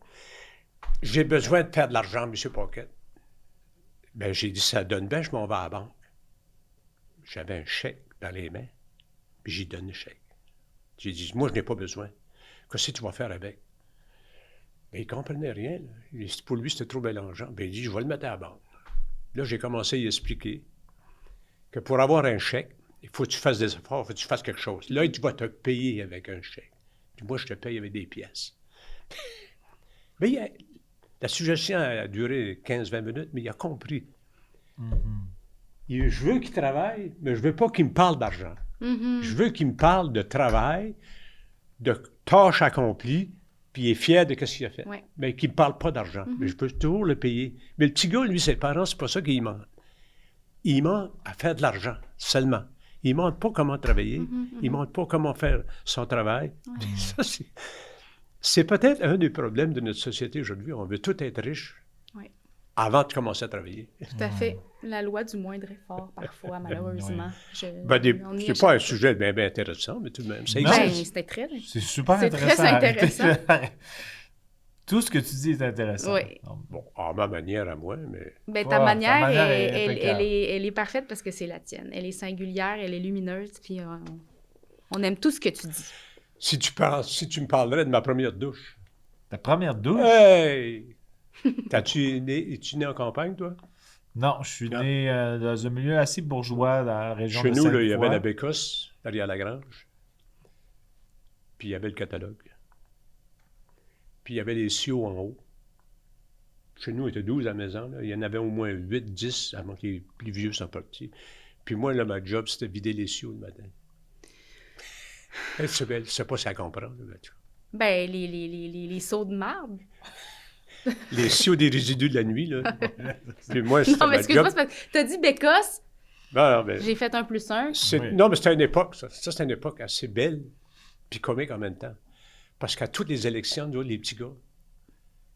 J'ai besoin de faire de l'argent, M. Pocket. Ben, j'ai dit, ça donne bien, je m'en vais à la banque. J'avais un chèque dans les mains, puis j'ai donné le chèque. J'ai dit, moi, je n'ai pas besoin. Qu'est-ce que tu vas faire avec? Ben, il ne comprenait rien. Là. Pour lui, c'était trop mélangeant. Ben, il dit, je vais le mettre à la banque. Là, j'ai commencé à lui expliquer que pour avoir un chèque, il faut que tu fasses des efforts, il faut que tu fasses quelque chose. Là, tu vas te payer avec un chèque. Puis moi, je te paye avec des pièces. Mais la suggestion a duré 15-20 minutes, mais il a compris. Je veux qu'il travaille, mais je ne veux pas qu'il me parle d'argent. Je veux qu'il me parle de travail, de tâches accomplies, puis il est fier de ce qu'il a fait. Ouais. Mais qu'il ne me parle pas d'argent. Mais je peux toujours le payer. Mais le petit gars, lui, ses parents, c'est pas ça qu'il ment. Il ment à faire de l'argent, seulement. Il ne montre pas comment travailler. Il ne montre pas comment faire son travail. Ça, c'est peut-être un des problèmes de notre société aujourd'hui. On veut tout être riche avant de commencer à travailler. Tout à fait. La loi du moindre effort, parfois, malheureusement. C'est pas un sujet bien intéressant, mais tout de même, ça Ben, existe. c'était très... C'est super C'est intéressant. très intéressant. Tout ce que tu dis est intéressant. Oui. Bon, à ma manière à moi, mais... Ben, Ouais, ta manière, manière est elle est parfaite parce que c'est la tienne. Elle est singulière, elle est lumineuse, puis on aime tout ce que tu dis. Si tu me parlerais de ma première douche. Ta première douche? Hey! Es-tu né en campagne, toi? Non, je suis né dans un milieu assez bourgeois dans la région Chez de nous, Sainte-Foy. là, il y avait la Bécosse, derrière la grange. Puis il y avait le catalogue. Puis il y avait les sioux en haut. Chez nous, il était 12 à la maison. Là. Il y en avait au moins 8, 10 avant que les plus vieux soient partis. Puis moi, là, ma job, c'était vider les sioux le matin. Elle ne sait pas si elle comprend. Là, Ben, les seaux de marbre. les sioux des résidus de la nuit. Là. Puis moi, c'était Non, mais ma excuse-moi, job. c'est parce que t'as dit Bécosse, Non, mais j'ai fait 1+1. Oui. Non, mais c'était une époque, ça. Ça, c'était une époque assez belle, puis comique en même temps. Parce qu'à toutes les élections, nous, les petits gars,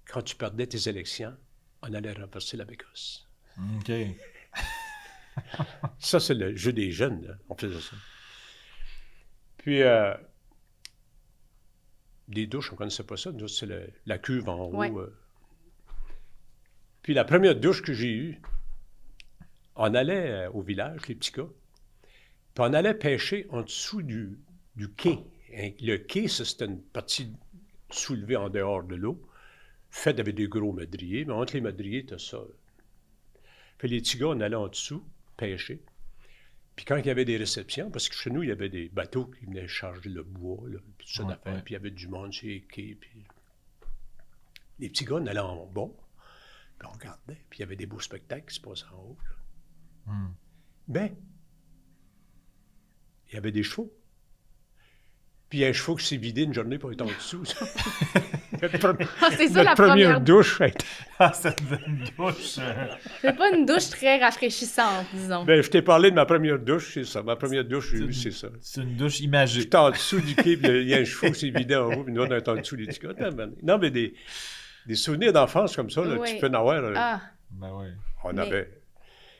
quand tu perdais tes élections, on allait renverser la Bécosse. OK. Ça, c'est le jeu des jeunes, là. On faisait ça. Puis, des douches, on ne connaissait pas ça. Nous, c'est la cuve en haut. Ouais. Puis, la première douche que j'ai eue, on allait au village, les petits gars, puis on allait pêcher en dessous du quai. Le quai, ça, c'était une partie soulevée en dehors de l'eau, faite avec des gros madriers, mais entre les madriers, t'as ça. Puis les petits gars, on allait en dessous pêcher. Puis quand il y avait des réceptions, parce que chez nous, il y avait des bateaux qui venaient charger le bois, là, puis tout ça d'affaires, puis il y avait du monde sur les quais, puis les petits gars, on allait en bas, puis on regardait, puis il y avait des beaux spectacles qui se passaient en haut. Là. Ben, il y avait des chevaux. Puis il y a un chevaux qui s'est vidé une journée pour être en dessous. C'est ça, Notre la première douche. Ah, ça te donne une douche. C'est pas une douche très rafraîchissante, disons. Ben, je t'ai parlé de ma première douche, c'est ça. Ma première douche, j'ai eu, c'est ça. C'est une douche imagée. J'étais en dessous du quai, puis il y a un chevaux qui s'est vidé en haut, puis nous, on est en dessous des petits gars. Non, mais des souvenirs d'enfance comme ça, là, Oui. tu peux en avoir. Ah, Ben oui. On mais- avait.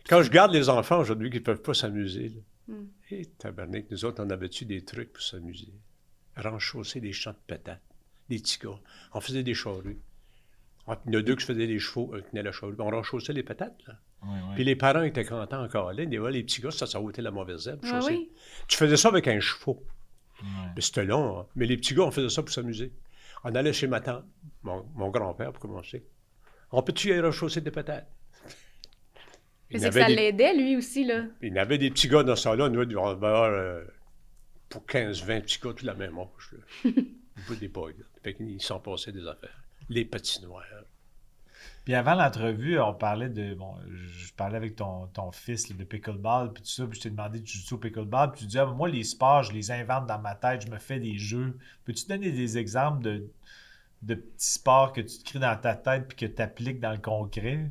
Quand je garde les enfants aujourd'hui qui ne peuvent pas s'amuser, là, et tabarnak, nous autres, on avait-tu des trucs pour s'amuser? Renchausser des champs de patates, des petits gars. On faisait des charrues. Il y en a deux qui faisaient les chevaux, un qui tenait la charrue. On renchaussait les patates, là. Oui. Puis les parents étaient contents encore. Là, les petits gars, ça ôtait la mauvaise herbe. oui, chausser. oui. Tu faisais ça avec un cheval. Ouais. Puis c'était long, hein. Mais les petits gars, on faisait ça pour s'amuser. On allait chez ma tante, mon grand-père, pour commencer. On peut-tu y aller rechausser des patates? Mais c'est que ça l'aidait, lui aussi, là. Il y avait des petits gars dans ce temps-là. Nous, on devait avoir pour 15-20 petits gars, tout la même âge. Là. Des boys. Là. Fait qu'ils s'en passaient des affaires. Les patinoires. Puis avant l'entrevue, on parlait de... Bon, je parlais avec ton fils là, de pickleball, puis tout ça, puis je t'ai demandé tu joues au pickleball, puis tu dis, moi, les sports, je les invente dans ma tête, je me fais des jeux. Peux-tu donner des exemples de petits sports que tu te crées dans ta tête puis que tu appliques dans le concret?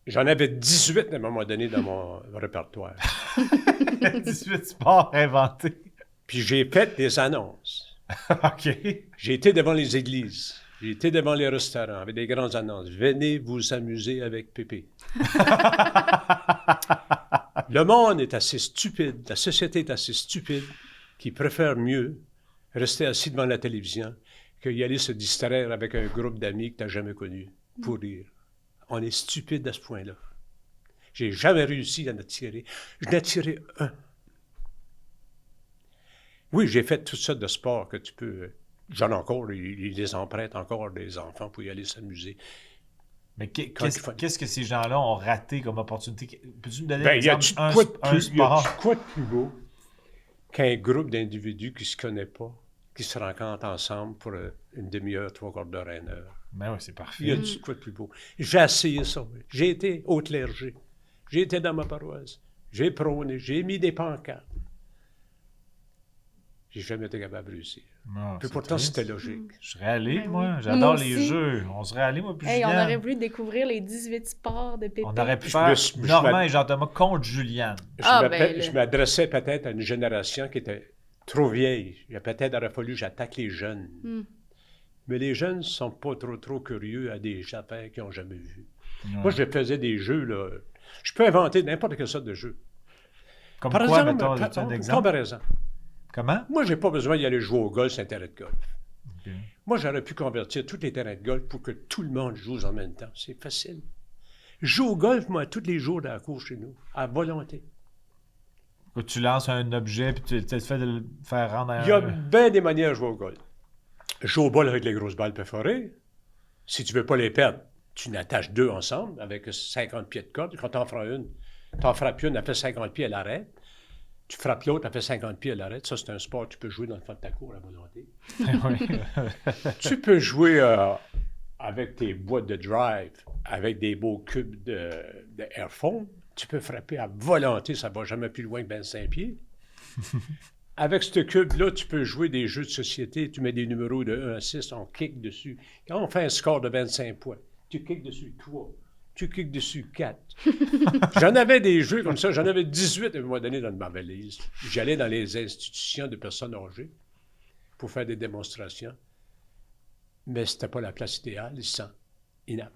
J'en avais 18 à un moment donné dans mon répertoire. 18 sports inventés. Puis j'ai fait des annonces. OK. J'ai été devant les églises. J'ai été devant les restaurants avec des grandes annonces. Venez vous amuser avec Pépé. Le monde est assez stupide, la société est assez stupide, qu'ils préfèrent mieux rester assis devant la télévision qu'y aller se distraire avec un groupe d'amis que tu n'as jamais connu pour rire. On est stupide à ce point-là. J'ai jamais réussi à en attirer. Je n'ai attiré un. Oui, j'ai fait toutes sortes de sports que tu peux... J'en ai encore, ils les empruntent encore des enfants pour y aller s'amuser. Mais qu'est-ce que ces gens-là ont raté comme opportunité? Peux-tu me donner Ben, un exemple? y a-tu quoi de plus beau qu'un groupe d'individus qui ne se connaissent pas, qui se rencontrent ensemble pour une demi-heure, 3/4 d'heure, 1 heure? Ben oui, c'est parfait. Il y a quoi de plus beau? J'ai essayé ça. Oui. J'ai été au clergé. J'ai été dans ma paroisse. J'ai prôné. J'ai mis des pancartes. J'ai jamais été capable de réussir. Non, Puis pourtant, triste. c'était logique. Je serais allé, Ben moi. oui. J'adore Moi les aussi. jeux. On serait allé, moi, puis Hey, on Juliane. aurait voulu découvrir les 18 sports de Pépé. On aurait pu Je faire me suis- je Normand m'a- et Jean-Thomas contre Juliane. Je là. m'adressais peut-être à une génération qui était trop vieille. Il a peut-être aurait fallu que j'attaque les jeunes. Mais les jeunes ne sont pas trop curieux à des affaires qu'ils n'ont jamais vues. Moi, je faisais des jeux, là. Je peux inventer n'importe quelle sorte de jeu. Comme Par quoi, exemple, mettons, as-tu un exemple? comparaison. Comment? Moi, j'ai pas besoin d'y aller jouer au golf sur un terrain de golf. OK. Moi, j'aurais pu convertir tous les terrains de golf pour que tout le monde joue en même temps. C'est facile. Je joue au golf, moi, tous les jours dans la cour chez nous, à volonté. Quand tu lances un objet puis tu te fais de le faire rendre Il y a bien des manières de jouer au golf. Joue au bol avec les grosses balles perforées. Si tu veux pas les perdre, tu n'attaches 2 ensemble avec 50 pieds de corde. Quand tu en feras une, tu en frappes une, elle fait 50 pieds, elle arrête. Tu frappes l'autre, elle fait 50 pieds, elle arrête. Ça, c'est un sport que tu peux jouer dans le fond de ta cour à volonté. Tu peux jouer avec tes boîtes de drive, avec des beaux cubes de airfoam. Tu peux frapper à volonté, ça ne va jamais plus loin que 25 pieds. Avec ce cube-là, tu peux jouer des jeux de société. Tu mets des numéros de 1 à 6, on kick dessus. Quand on fait un score de 25 points, tu kicks dessus 3. Tu kicks dessus 4. J'en avais des jeux comme ça. J'en avais 18 à un moment donné dans ma valise. J'allais dans les institutions de personnes âgées pour faire des démonstrations. Mais c'était pas la place idéale. Ils sont inaptes.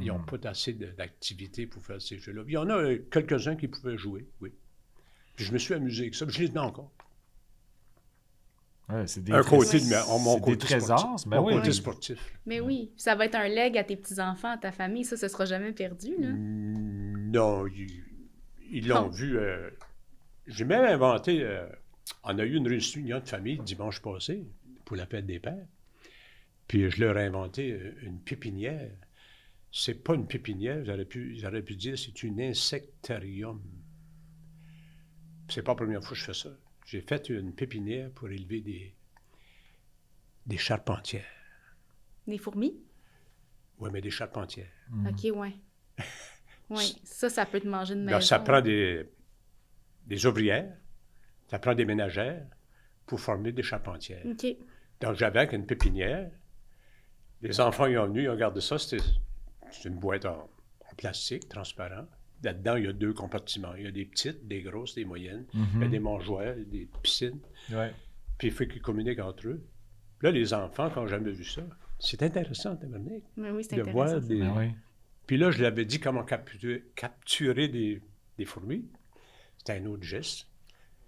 Ils n'ont pas assez d'activité pour faire ces jeux-là. Il y en a quelques-uns qui pouvaient jouer, oui. Puis je me suis amusé avec ça. Puis je les tenais encore. Ouais, c'est des Un côté trésors. de mon C'est côté des trésors. sportif. Ben Mon oui. côté sportif. Mais oui, ça va être un leg à tes petits-enfants, à ta famille. Ça ne sera jamais perdu, là. Non, ils l'ont vu. J'ai même inventé. On a eu une réunion de famille dimanche passé pour la fête des pères. Puis je leur ai inventé une pépinière. C'est pas une pépinière, j'aurais pu dire c'est un insectarium. C'est pas la première fois que je fais ça. J'ai fait une pépinière pour élever des charpentières. Des fourmis? Oui, mais des charpentières. OK, ouais. Oui, ça peut te manger une maison. Alors, ça prend des ouvrières, ça prend des ménagères pour former des charpentières. OK. Donc, j'avais avec une pépinière. Les enfants, ils ont venu, ils ont regardé ça. C'est une boîte en plastique, transparent. Là-dedans, il y a 2 compartiments. Il y a des petites, des grosses, des moyennes. Il y a des mangeoires, des piscines. Ouais. Puis il faut qu'ils communiquent entre eux. Là, les enfants, quand j'ai jamais vu ça, c'est intéressant, tabarnak, Mais oui, c'est de intéressant. voir ça. des... Ben oui. Puis là, je l'avais dit comment capturer des fourmis. C'était un autre geste.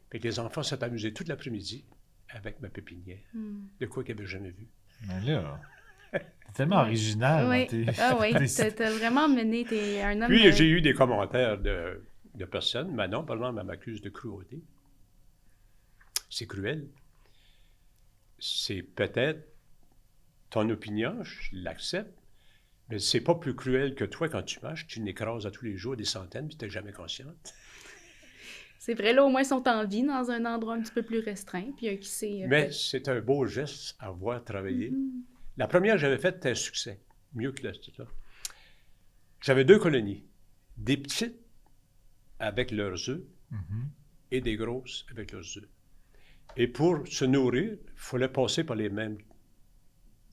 Puis les enfants s'est amusés toute l'après-midi avec ma pépinière. De quoi qu'ils n'avaient jamais vu. Mais là, t'es tellement original. Oui. hein, t'es- Ah oui, t'es- t'as vraiment mené, t'es un homme... Puis j'ai eu des commentaires de personnes. Manon, par exemple, elle m'accuse de cruauté. C'est cruel. C'est peut-être ton opinion, je l'accepte, mais c'est pas plus cruel que toi quand tu marches, tu n'écrases à tous les jours des centaines puis tu n'es jamais consciente. C'est vrai, là, au moins, ils sont en vie dans un endroit un petit peu plus restreint, puis qui sait... Mais c'est un beau geste à voir travailler. La première que j'avais faite était un succès, mieux que là. J'avais 2 colonies, des petites avec leurs œufs et des grosses avec leurs œufs. Et pour se nourrir, il fallait passer par les mêmes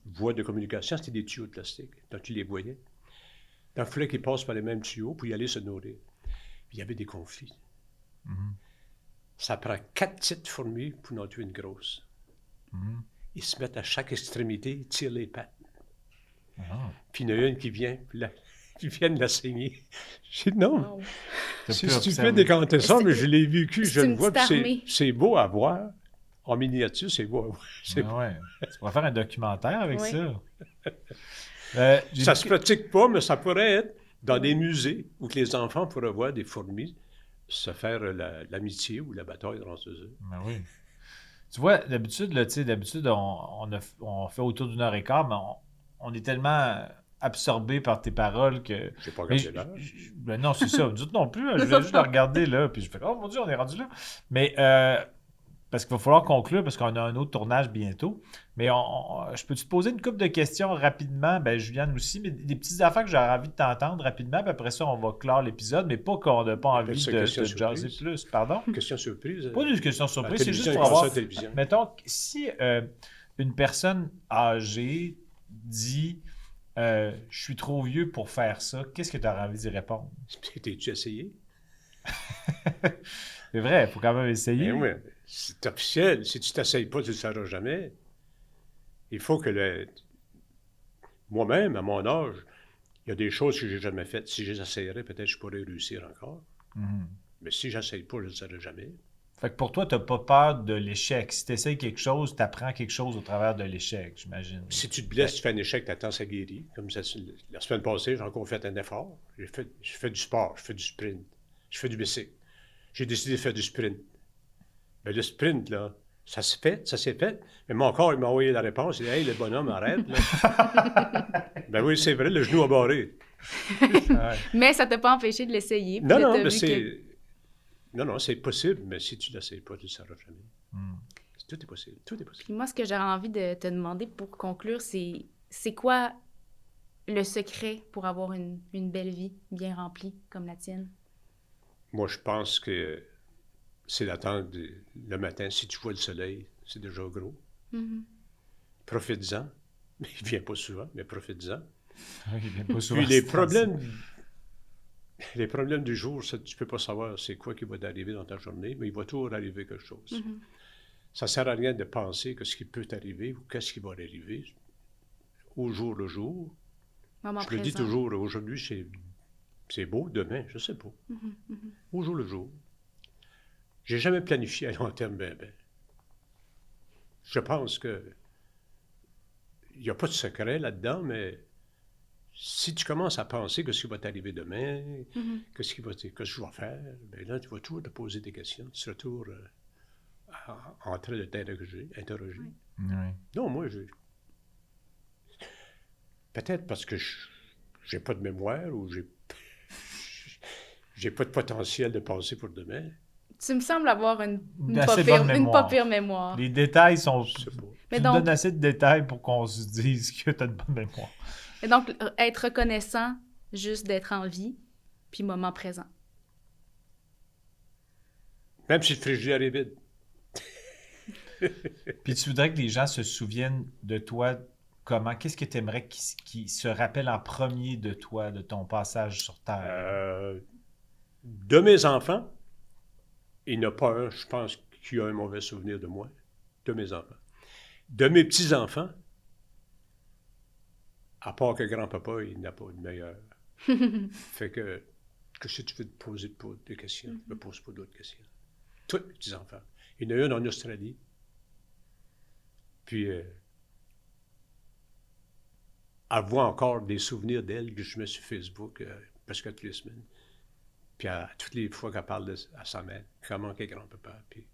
voies de communication. C'était des tuyaux de plastique, donc tu les voyais. Donc, il fallait qu'ils passent par les mêmes tuyaux pour y aller se nourrir. Puis, il y avait des conflits. Ça prend 4 petites fourmis pour en tuer une grosse. Ils se mettent à chaque extrémité, ils tirent les pattes. Puis il y en a une qui vient, qui vient de la saigner. J'ai dit non, Wow. c'est stupide de compter ça, mais je l'ai vécu, je le une vois, petite puis armée. c'est beau à voir. En miniature, c'est beau à voir. Ouais. Tu pourrais faire un documentaire avec Oui. ça. J'ai Ça dit se que- pratique pas, mais ça pourrait être dans des musées où que les enfants pourraient voir des fourmis se faire l'amitié ou la bataille dans ce œufs. Ben oui. Tu vois, d'habitude, là, tu sais, d'habitude, on fait autour d'1 heure et quart, mais on est tellement absorbé par tes paroles que. J'ai pas Mais regardé l'heure. ben non, c'est ça. Nous autres non plus. Je voulais juste le regarder là, puis je fais, oh mon Dieu, on est rendu là. Mais parce qu'il va falloir conclure parce qu'on a un autre tournage bientôt. Mais je peux te poser une couple de questions rapidement, ben Juliane aussi, mais des petites affaires que j'aurais envie de t'entendre rapidement, puis après ça, on va clore l'épisode, mais pas qu'on n'a pas envie ça de question jaser surprise. plus. Pardon? Question surprise. Pas une question À surprise, la c'est juste télévision, pour ils font ça avoir. à la télévision. Mettons, si une personne âgée dit je suis trop vieux pour faire ça, qu'est-ce que tu aurais envie d'y répondre? T'es-tu essayé? C'est vrai, il faut quand même essayer. Ben oui, c'est officiel. Si tu ne t'essayes pas, tu ne le sauras jamais. Il faut que moi-même, à mon âge, il y a des choses que je n'ai jamais faites. Si j'essayerais, peut-être je pourrais réussir encore. Mais si je n'essaye pas, je ne le saurai jamais. Fait que pour toi, tu n'as pas peur de l'échec. Si tu essayes quelque chose, tu apprends quelque chose au travers de l'échec, j'imagine. Si tu te blesses, tu fais un échec, tu attends, ça guérit. Comme ça, la semaine passée, j'ai encore fait un effort. Je fais du sport, je fais du sprint, je fais du bicycle. J'ai décidé de faire du sprint. Mais le sprint, là, ça s'est fait. Mais mon corps, il m'a envoyé la réponse. Il dit, hey, le bonhomme, arrête. Là. Ben oui, c'est vrai, le genou a barré. Ouais. Mais ça t'a pas empêché de l'essayer. puis Non, de non, te mais vu c'est. que- Non, c'est possible, mais si tu ne l'essayes pas, tu ne le sauras jamais. Tout est possible. Tout est possible. Puis moi, ce que j'aurais envie de te demander pour conclure, c'est quoi le secret pour avoir une belle vie bien remplie comme la tienne? Moi, je pense que c'est d'attendre le matin. Si tu vois le soleil, c'est déjà gros. Profites-en. Il ne vient pas souvent, mais profites-en. Oui, il vient pas souvent Puis les ce temps-ci. problèmes du jour, ça, tu ne peux pas savoir c'est quoi qui va t'arriver dans ta journée, mais il va toujours arriver quelque chose. Ça ne sert à rien de penser que ce qui peut t'arriver ou qu'est-ce qui va arriver au jour le jour. Moment Je le dis présent. toujours, aujourd'hui, c'est beau, demain, je ne sais pas. Au jour le jour. J'ai jamais planifié à long terme, ben. Je pense que il n'y a pas de secret là-dedans, mais si tu commences à penser que ce qui va t'arriver demain, que ce que je vais faire, ben là, tu vas toujours te poser des questions. Tu seras toujours en train de t'interroger. Oui. Non, moi, peut-être parce que j'ai pas de mémoire ou j'ai pas de potentiel de penser pour demain. Tu me sembles avoir une Assez pas bonne pire mémoire. mémoire. Les détails sont. Je sais pas. Mais tu donc- me donnes assez de détails pour qu'on se dise que tu as une bonne mémoire. Et donc, être reconnaissant juste d'être en vie, puis moment présent. Même si le frigidaire est vide. Puis tu voudrais que les gens se souviennent de toi comment? Qu'est-ce que tu aimerais qu'ils se rappellent en premier de toi, de ton passage sur Terre? De mes enfants, il n'y en a pas un, je pense, qui a un mauvais souvenir de moi. De mes enfants. De mes petits-enfants, à part que grand-papa, il n'a pas de meilleur. Fait que si tu veux te poser des questions, ne me pose pas d'autres questions. Tous mes petits-enfants. Il y en a une en Australie. Puis, elle voit encore des souvenirs d'elle que je mets sur Facebook presque toutes les semaines. Puis, toutes les fois qu'elle parle à sa mère, comment qu'est grand-papa. Puis,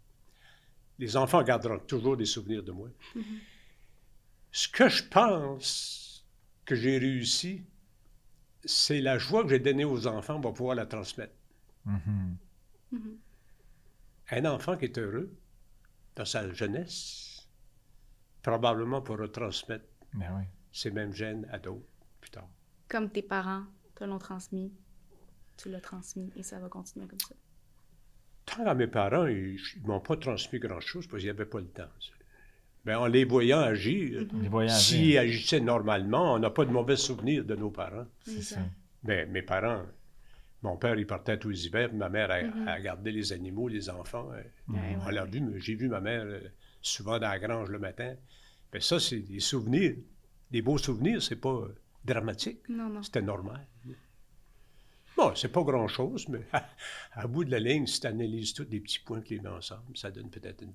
les enfants garderont toujours des souvenirs de moi. Ce que je pense que j'ai réussi, c'est la joie que j'ai donnée aux enfants, on va pouvoir la transmettre. Un enfant qui est heureux dans sa jeunesse, probablement pour retransmettre Ben oui. ces mêmes gènes à d'autres plus tard. Comme tes parents te l'ont transmis, tu l'as transmis et ça va continuer comme ça. Tant à mes parents, ils ne m'ont pas transmis grand-chose parce qu'ils n'avaient pas le temps. Mais en les voyant agir, Les voyages. s'ils agissaient normalement, on n'a pas de mauvais souvenirs de nos parents. C'est ça. Mais mes parents, mon père, il partait tous les hivers, ma mère, elle gardait les animaux, les enfants. On l'a vu, j'ai vu ma mère souvent dans la grange le matin. Mais ça, c'est des souvenirs, des beaux souvenirs, c'est pas dramatique. Non. C'était normal. Bon, c'est pas grand-chose, mais à bout de la ligne, si tu analyses tous les petits points que les mets ensemble, ça donne peut-être une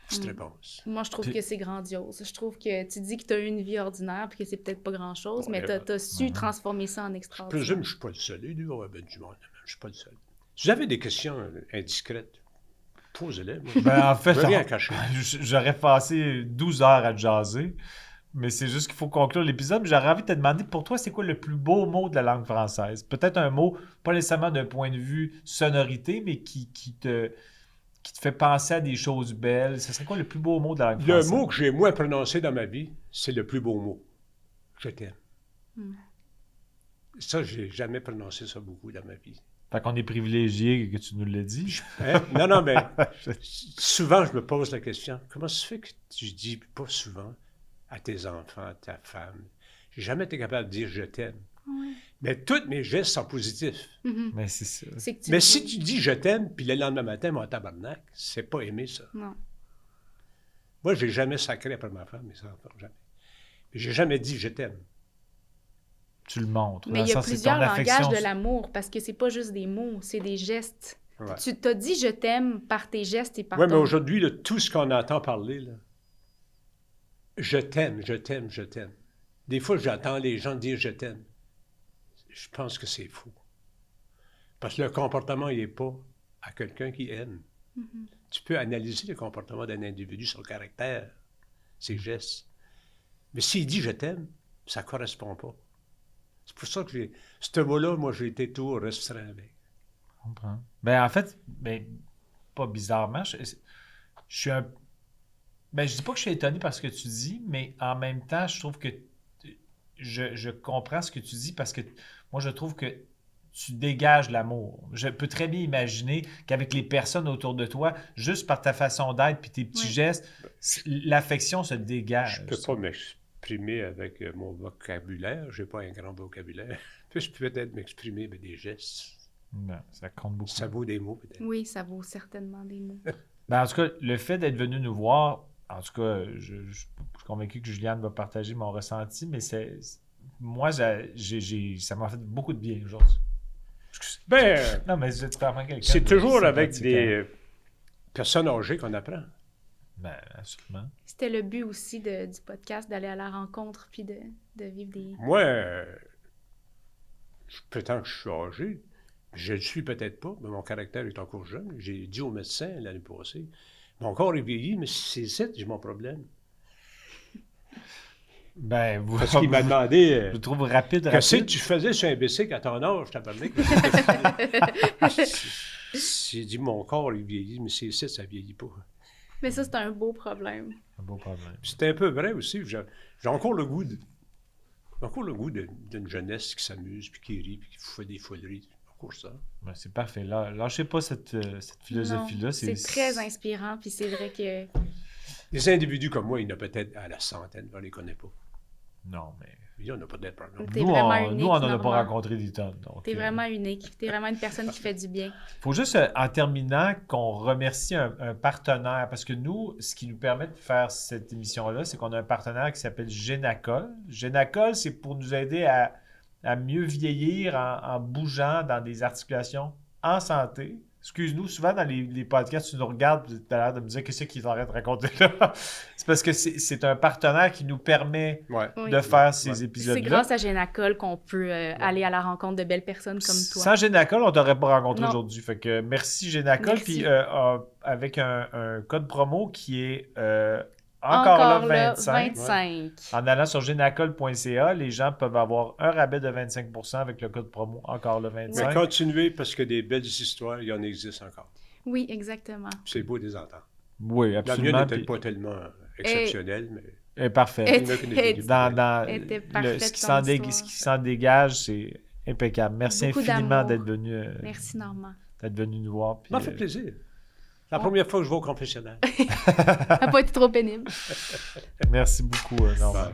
petite réponse. Moi, je trouve que c'est grandiose. Je trouve que tu dis que tu as eu une vie ordinaire puis que c'est peut-être pas grand-chose, mais tu as su transformer ça en Je extraordinaire. présume que je ne suis pas le seul. Il doit y avoir du monde. Je ne suis pas le seul. Si vous avez des questions indiscrètes, posez-les. Moi. Ben, en fait, Je veux rien cacher. j'aurais passé 12 heures à te jaser, mais c'est juste qu'il faut conclure l'épisode. J'aurais envie de te demander, pour toi, c'est quoi le plus beau mot de la langue française? Peut-être un mot, pas nécessairement d'un point de vue sonorité, mais qui te fait penser à des choses belles. Ce serait quoi le plus beau mot de la langue Le française? mot que j'ai moins prononcé dans ma vie, c'est le plus beau mot. Je t'aime. Ça, j'ai jamais prononcé ça beaucoup dans ma vie. Fait qu'on est privilégié que tu nous l'as dit. Hein? Non, mais souvent, je me pose la question, comment ça se fait que tu dis pas souvent à tes enfants, à ta femme, j'ai jamais été capable de dire « je t'aime ». Mais tous mes gestes sont positifs. Mais c'est ça. C'est que tu Mais le si dis. tu dis « je t'aime », puis le lendemain matin, mon tabarnak, c'est pas aimer ça. Non. Moi, j'ai jamais sacré après ma femme, mes enfants, jamais. Mais j'ai jamais dit « je t'aime ». Tu le montres. Mais Dans il y le a sens, c'est plusieurs ton affection. langages de l'amour parce que c'est pas juste des mots, c'est des gestes. Ouais. Tu t'as dit je t'aime par tes gestes et par Oui, mais ton... aujourd'hui, là, tout ce qu'on entend parler, là, je t'aime, je t'aime, je t'aime. Des fois, j'entends les gens dire je t'aime. Je pense que c'est faux. Parce que le comportement, il n'est pas à quelqu'un qui aime. Tu peux analyser le comportement d'un individu, son caractère, ses gestes. Mais s'il dit je t'aime, ça ne correspond pas. C'est pour ça que ce mot-là, moi, j'ai été tout restreint avec. Je comprends. Ben, en fait, pas bizarrement, je suis un... Ben, je dis pas que je suis étonné par ce que tu dis, mais en même temps, je trouve que je comprends ce que tu dis parce que moi, je trouve que tu dégages l'amour. Je peux très bien imaginer qu'avec les personnes autour de toi, juste par ta façon d'être puis tes petits gestes, l'affection se dégage. Je ne peux pas m'exprimer avec mon vocabulaire. Je n'ai pas un grand vocabulaire. Je peux peut-être m'exprimer avec des gestes. Non, ça compte beaucoup. Ça vaut des mots, peut-être. Oui, ça vaut certainement des mots. Ben, en tout cas, le fait d'être venu nous voir, en tout cas, je suis convaincu que Juliane va partager mon ressenti, mais moi, ça m'a fait beaucoup de bien aujourd'hui. Ben, Non, mais c'est vraiment quelqu'un c'est de toujours avec sympathique, des personnes âgées qu'on apprend. Ben, absolument. C'était le but aussi du podcast, d'aller à la rencontre puis de vivre des... Moi, je prétends que je suis âgé. Je ne le suis peut-être pas, mais mon caractère est encore jeune. J'ai dit au médecin l'année passée, mon corps est vieilli, mais c'est ça, j'ai mon problème. Ben, Parce qu'il m'a demandé... je trouve rapide. Qu'est-ce que tu faisais sur un bicycle à ton âge? Je t'en parlais. J'ai dit, mon corps est vieilli, mais c'est ça, ça ne vieillit pas. Mais ça, c'est un beau problème. Un beau problème. C'était un peu vrai aussi. J'ai encore le goût d'une jeunesse qui s'amuse, puis qui rit, puis qui fait des foleries. Encore ça. Ben, c'est parfait. Là, lâchez pas cette philosophie-là. Non, c'est très inspirant, puis c'est vrai que... Des individus comme moi, il y en a peut-être à la centaine, on ne les connaît pas. Non, mais... Il y en a pas d'être problème. T'es vraiment unique, nous, on n'en a pas Normand. rencontré des tonnes. T'es vraiment unique. T'es vraiment une personne qui fait du bien. Faut juste, en terminant, qu'on remercie un partenaire, parce que nous, ce qui nous permet de faire cette émission-là, c'est qu'on a un partenaire qui s'appelle Génacol. Génacol, c'est pour nous aider à mieux vieillir en bougeant dans des articulations en santé. Excuse-nous, souvent dans les podcasts, tu nous regardes, tu as l'air de me dire qu'est-ce qu'il est en train de raconter là. C'est parce que c'est un partenaire qui nous permet Ouais. Oui. de faire ces épisodes-là. C'est grâce à Génacol qu'on peut aller à la rencontre de belles personnes comme toi. Sans Génacol, on ne t'aurait pas rencontré Non. aujourd'hui. Fait que merci Génacol. Merci. Puis avec un code promo qui est encore là 25. En allant sur génacol.ca, les gens peuvent avoir un rabais de 25% avec le code promo encore là 25. Mais continuez, parce que des belles histoires, il y en existe encore. Oui, exactement. C'est beau de les entendre. Oui, La absolument. mienne n'était Puis- pas tellement exceptionnelle, mais Parfait. était Dans parfaite ce qui comme histoire. ce qui s'en dégage, c'est impeccable. Merci Beaucoup infiniment d'amour. d'être venu, Merci, Normand. nous voir. Puis, Ça m'a fait plaisir. C'est la première fois que je vais au confessionnal. Ça n'a pas été trop pénible. merci beaucoup, Normand. Ouais.